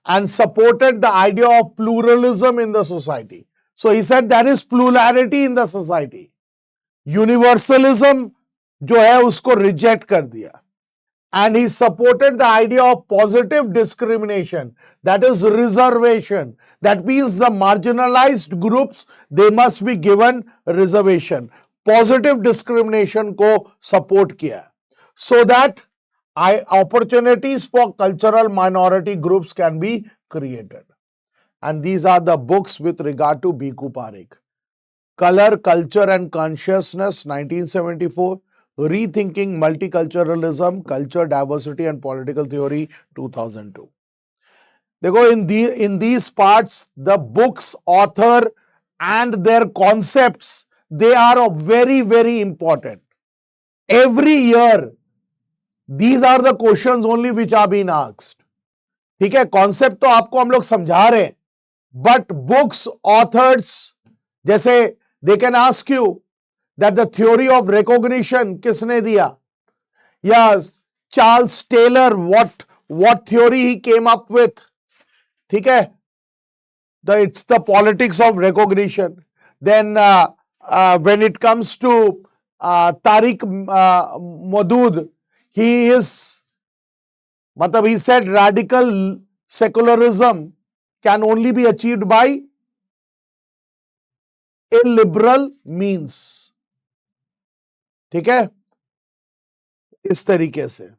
and supported the idea of pluralism in the society. So he said there is plurality in the society. Universalism जो है उसको reject कर दिया. And he supported the idea of positive discrimination, that is reservation. That means the marginalized groups, they must be given reservation. Positive discrimination को support किया, so that opportunities for cultural minority groups can be created. And these are the books with regard to Bhikkhu Parikh. Color, Culture and Consciousness, 1974. Rethinking Multiculturalism, Culture, Diversity and Political Theory, 2002. देखो, in these parts, the books, author and their concepts, they are very, very important. Every year, these are the questions only which are being asked. ठीक है, concept तो आपको हम लोग समझा रहे हैं, बट बुक्स, ऑथर्स, जैसे they can ask you that the theory of recognition किसने दिया, या Charles Taylor what theory he came up with. ठीक है, it's the politics of recognition. Then when it comes to Tariq Maudud, he said radical secularism can only be achieved by illiberal means. ठीक है, इस तरीके से.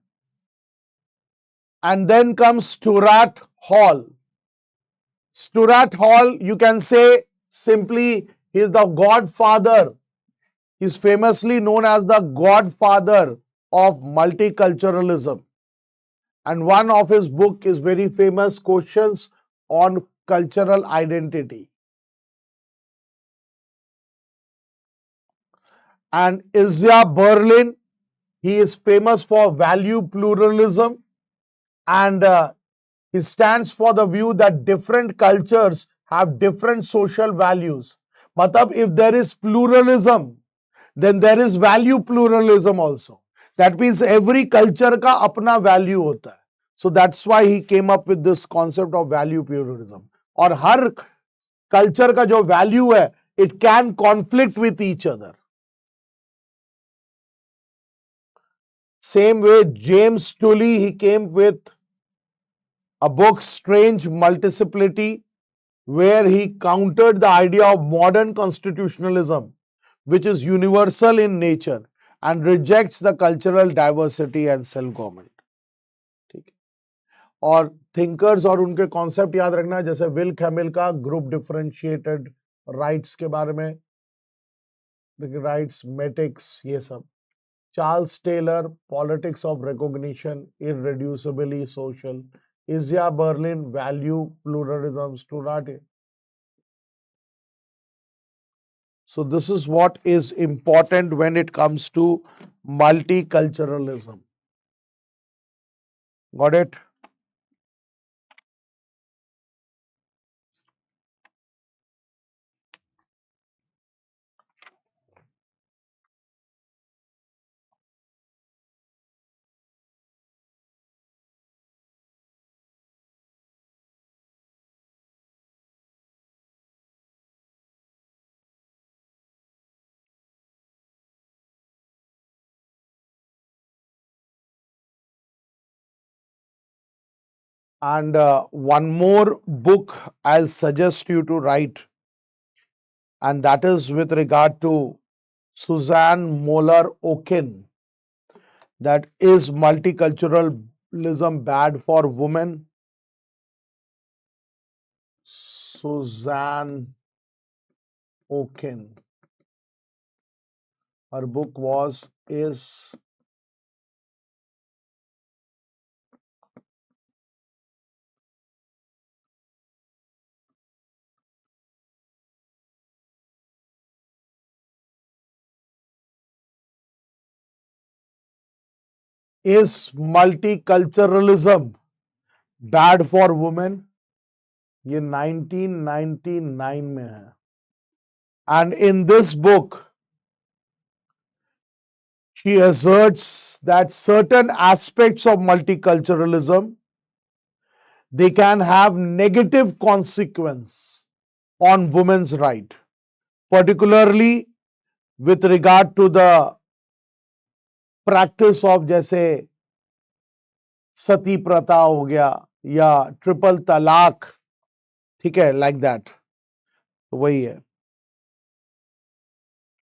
And then comes Stuart Hall. Stuart Hall, you can say simply, he is the godfather. He is famously known as the godfather of multiculturalism. And one of his book is very famous, Questions on Cultural Identity. And Isaiah Berlin, He is famous for value pluralism, and he stands for the view that different cultures have different social values. Matlab, if there is pluralism, then there is value pluralism also. That means every culture ka apna value hota hai. So that's why he came up with this concept of value pluralism. और हर culture का जो value है, it can conflict with each other. Same way, James Tully, he came with a book, Strange Multiplicity, where he countered the idea of modern constitutionalism, which is universal in nature and rejects the cultural diversity and self-government. ठीक है, और thinkers और उनके concept याद रखना, जैसे Will Kymlicka का group differentiated rights के बारे में, राइट्स मेटिक्स, ये सब. Charles Taylor, politics of recognition, irreducibly social. Isaiah Berlin, value pluralism, student. So this is what is important when it comes to multiculturalism. Got it? And one more book I'll suggest you to write, and that is with regard to Suzanne Moller-Okin. That is Multiculturalism Bad for Women? Suzanne Okin. Her book is Multiculturalism Bad for Women? ये 1999 में है. And in this book, she asserts that certain aspects of multiculturalism, they can have negative consequence on women's right, particularly with regard to the practice of जैसे सती प्रथा हो गया या triple तलाक, ठीक है, like that. तो वही है.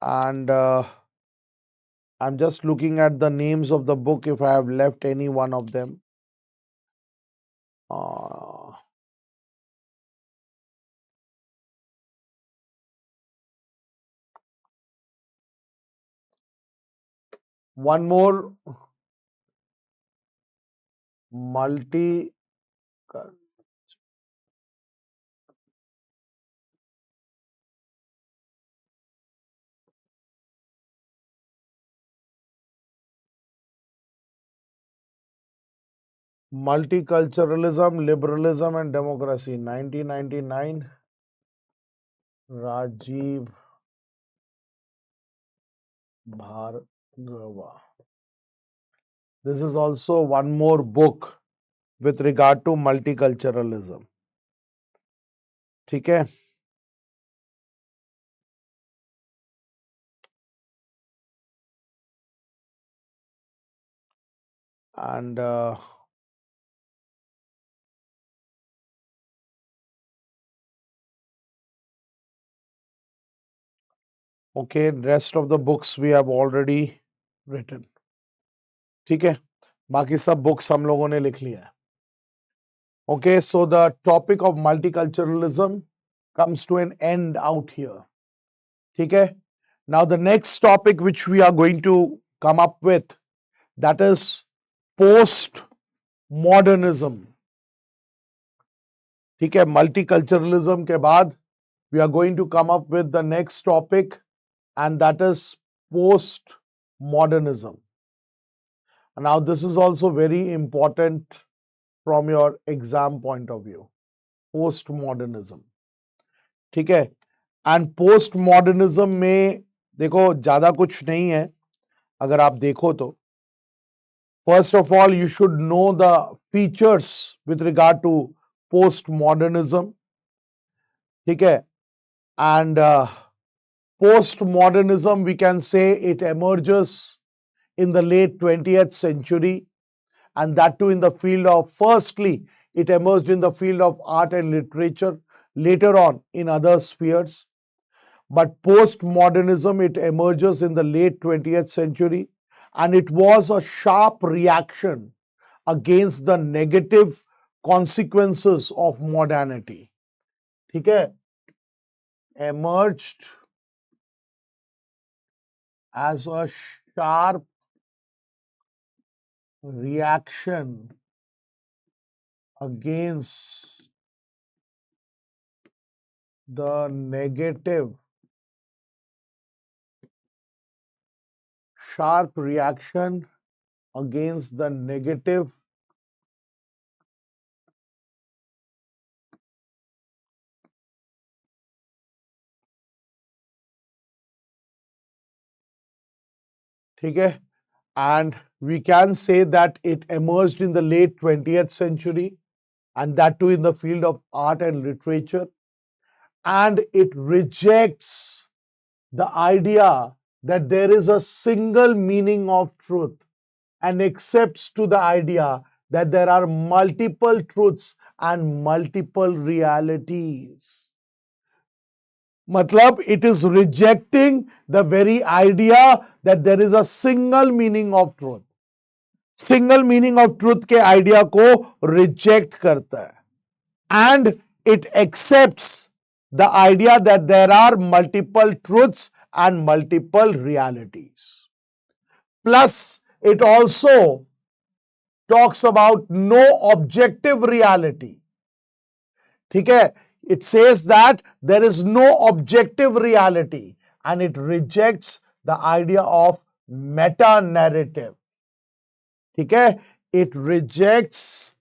And I'm just looking at the names of the book if I have left any one of them. One more, Multiculturalism, Liberalism and Democracy, 1999, Rajiv Bhargava. This is also one more book with regard to multiculturalism. ठीक है? And okay, rest of the books we have already written. ठीक है? बाकी सब books हम लोगों ने लिख लिया है. Okay, so the topic of multiculturalism comes to an end out here. ठीक है? Now the next topic which we are going to come up with, that is post-modernism. ठीक है? Multiculturalism के बाद we are going to come up with the next topic, and that is post-modernism. Now this is also very important from your exam point of view. Postmodernism. ठीक है. And post modernism में देखो ज्यादा कुछ नहीं है अगर आप देखो तो. First of all you should know the features with regard to post modernism. ठीक है. And post modernism we can say it emerges in the late 20th century, and that too in the field of, firstly it emerged in the field of art and literature, later on in other spheres. But postmodernism, it emerges in the late 20th century, and it was a sharp reaction against the negative consequences of modernity. ठीक है. Emerged as a sharp reaction against the negative, sharp reaction against the negative ठीक है. And we can say that it emerged in the late 20th century, and that too in the field of art and literature. And it rejects the idea that there is a single meaning of truth, and accepts to the idea that there are multiple truths and multiple realities. मतलब it is rejecting the very idea that there is a single meaning of truth. Single meaning of truth के idea को reject करता है. And it accepts the idea that there are multiple truths and multiple realities. Plus it also talks about no objective reality. ठीक है. It says that there is no objective reality, and it rejects the idea of meta narrative. ठीक है. It rejects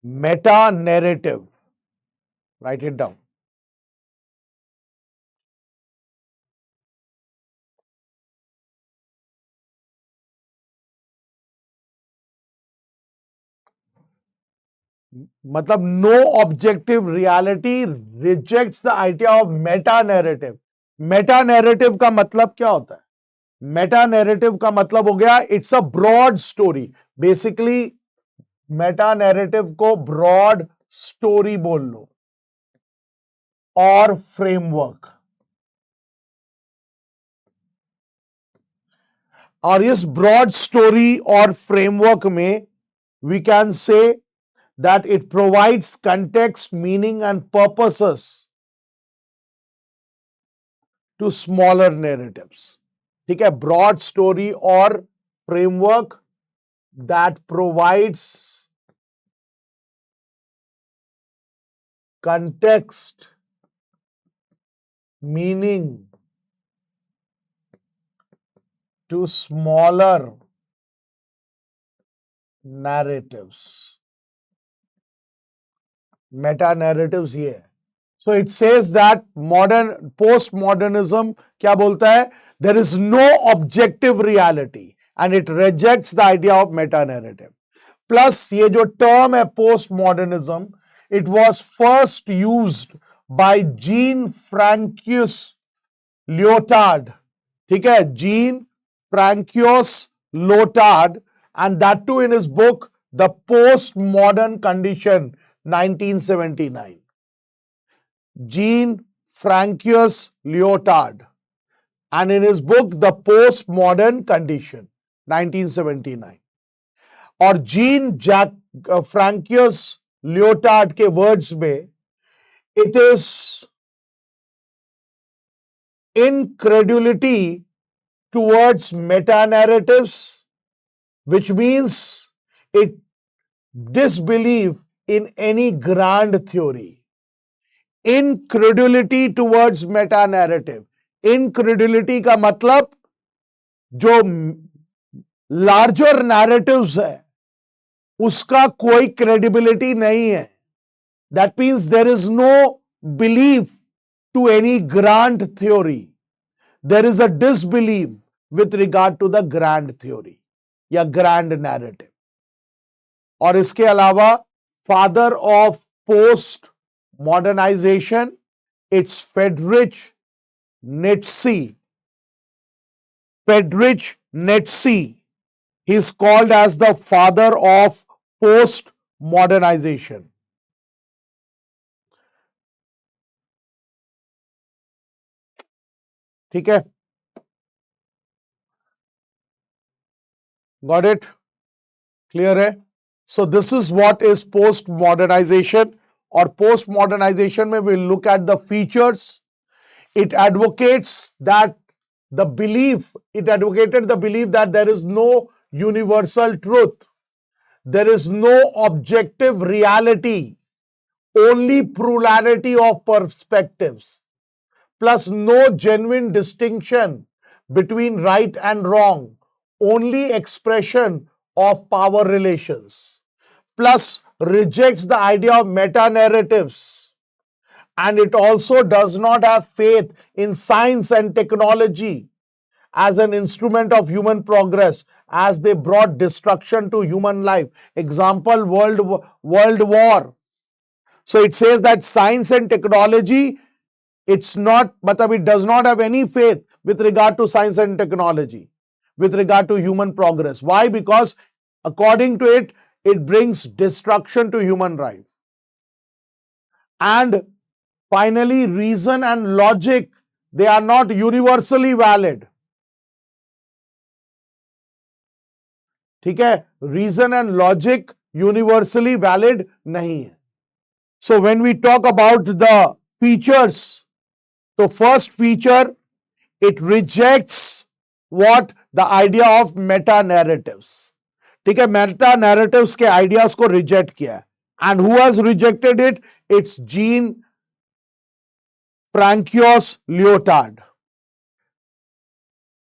meta narrative. Right it down. मतलब no objective reality rejects the idea of meta narrative. Meta narrative का मतलब क्या होता है? Meta narrative का मतलब हो गया it's a broad story. Basically meta narrative को ब्रॉड स्टोरी बोल लो और फ्रेमवर्क. और इस ब्रॉड स्टोरी और फ्रेमवर्क में we can say that it provides context, meaning and purposes to smaller narratives. ठीक है. broad story or framework that provides context, meaning to smaller narratives. Meta narratives ये है. So it says that modern postmodernism क्या बोलता है? There is no objective reality and it rejects the idea of meta narrative. Plus ये जो term है postmodernism, it was first used by Jean Francois Lyotard. ठीक है. Jean Francois Lyotard, and that too in his book the post modern condition 1979. Jean Francois Lyotard, and in his book The Postmodern Condition 1979. और gene François Leotard के words में it is incredulity towards meta-narratives, which means it disbelief in any grand theory. Incredulity towards meta-narrative. Incredulity का मतलब जो larger narratives है उसका कोई credibility नहीं है. That means there is no belief to any grand theory. There is a disbelief with regard to the grand theory या grand narrative. और इसके अलावा father of post modernization, it's Friedrich Nietzsche. Friedrich Nietzsche. He is called as the father of post modernization. ठीक है, got it? Clear है? So this is what is post modernization. और post modernization में we'll look at the features. It advocates that the belief, it advocated the belief that there is no universal truth, there is no objective reality, only plurality of perspectives, plus no genuine distinction between right and wrong, only expression of power relations, plus rejects the idea of meta-narratives, and it also does not have faith in science and technology as an instrument of human progress, as they brought destruction to human life. Example, World War. So it says that science and technology, it's not, matlab it does not have any faith with regard to science and technology, with regard to human progress. Why? Because according to it, it brings destruction to human life. And finally, reason and logic, they are not universally valid. ठीक है, reason and logic universally valid नहीं है. So when we talk about the features, the first feature, it rejects what? The idea of meta narratives. ठीक है, meta narratives के ideas को reject किया है. And who has rejected it? It's Jean-Francois Lyotard.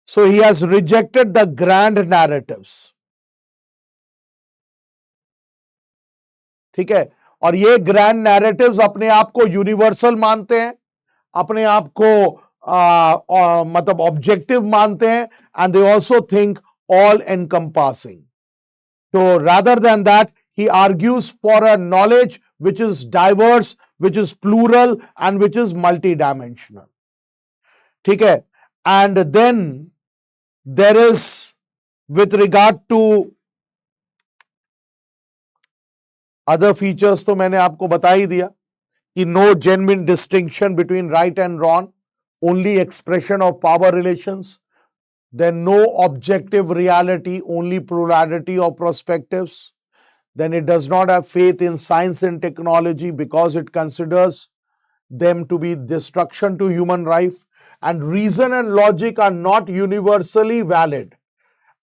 So he has rejected the grand narratives. ठीक है, और ये ग्रैंड नैरेटिव्स अपने आप को यूनिवर्सल मानते हैं, अपने आप को मतलब ऑब्जेक्टिव मानते हैं, and they also think all encompassing. So rather than that, he argues for a knowledge which is diverse, which is plural, and which is multidimensional. ठीक है, and then there is, with regard to other features, तो मैंने आपको बता ही दिया कि no genuine distinction between right and wrong, only expression of power relations, then no objective reality, only plurality of perspectives, then it does not have faith in science and technology because it considers them to be destruction to human life, and reason and logic are not universally valid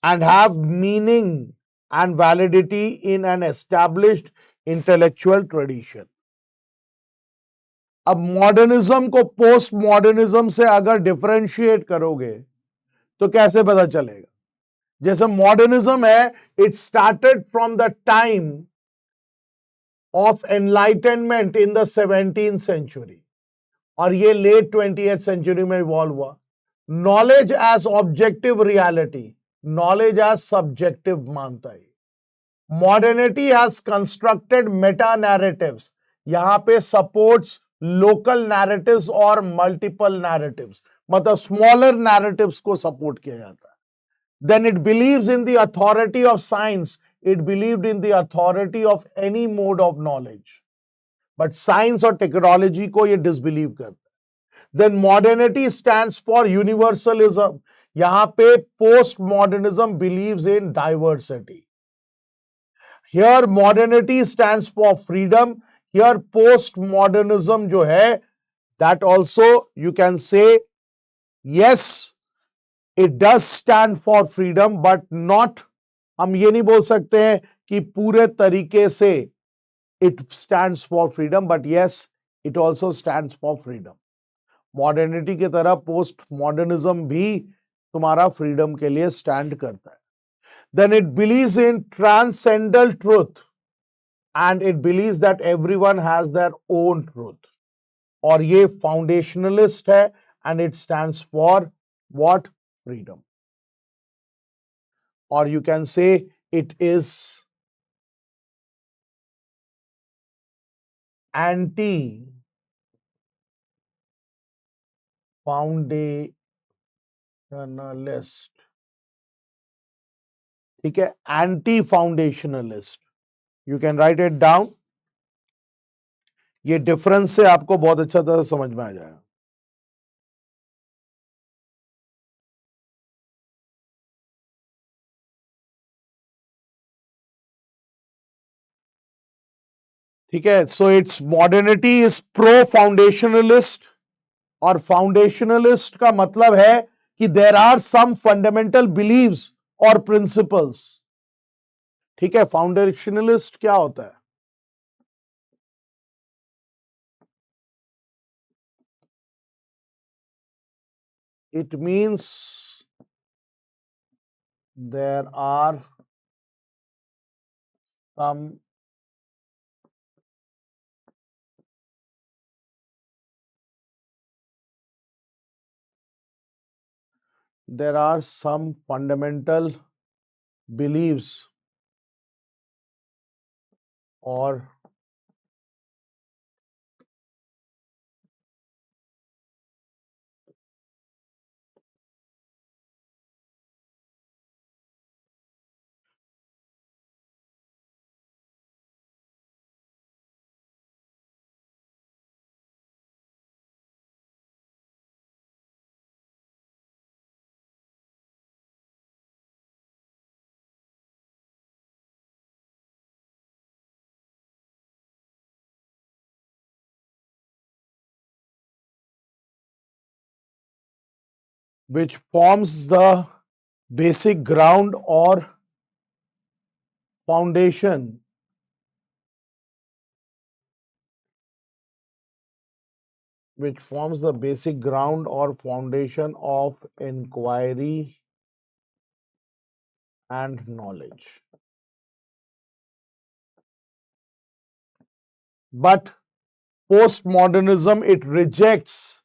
and have meaning and validity in an established intellectual tradition. अब modernism को post modernism से अगर differentiate करोगे तो कैसे पता चलेगा? जैसे मॉडर्निज्म है, it started from the time of enlightenment in the 17th century और ये लेट 20th सेंचुरी में इवॉल्व हुआ. Knowledge as objective reality, knowledge as subjective मानता है. Modernity has constructed meta narratives, यहां पे सपोर्ट्स लोकल नैरेटिव्स और मल्टीपल नैरेटिव्स, मतलब स्मॉलर नैरेटिव्स को सपोर्ट किया जाता है. Then it believes in the authority of science. It believed in the authority of any mode of knowledge. But science और technology को ये disbelieve करता है. Then modernity stands for universalism. यहाँ पे postmodernism believes in diversity. Here modernity stands for freedom. Here postmodernism जो है, that also you can say yes, It does stand for freedom, but not, हम ये नहीं बोल सकते हैं कि पूरे तरीके से it stands for freedom, but yes, it also stands for freedom. Modernity की तरह पोस्ट मॉडर्निज्म भी तुम्हारा फ्रीडम के लिए स्टैंड करता है. Then it believes in transcendental truth and it believes that everyone has their own truth. और ये फाउंडेशनलिस्ट है and it stands for what? Freedom. Or you can say it is anti-foundationalist. ठीक है, anti-foundationalist. You can write it down. ये difference से आपको बहुत अच्छा तरह समझ में आ जाएगा. ठीक है, so it's modernity is pro foundationalist. और फाउंडेशनलिस्ट का मतलब है कि there are some fundamental beliefs और प्रिंसिपल्स. ठीक है, फाउंडेशनलिस्ट क्या होता है? It means there are some fundamental beliefs or which forms the basic ground or foundation which forms the basic ground or foundation of inquiry and knowledge. But postmodernism, it rejects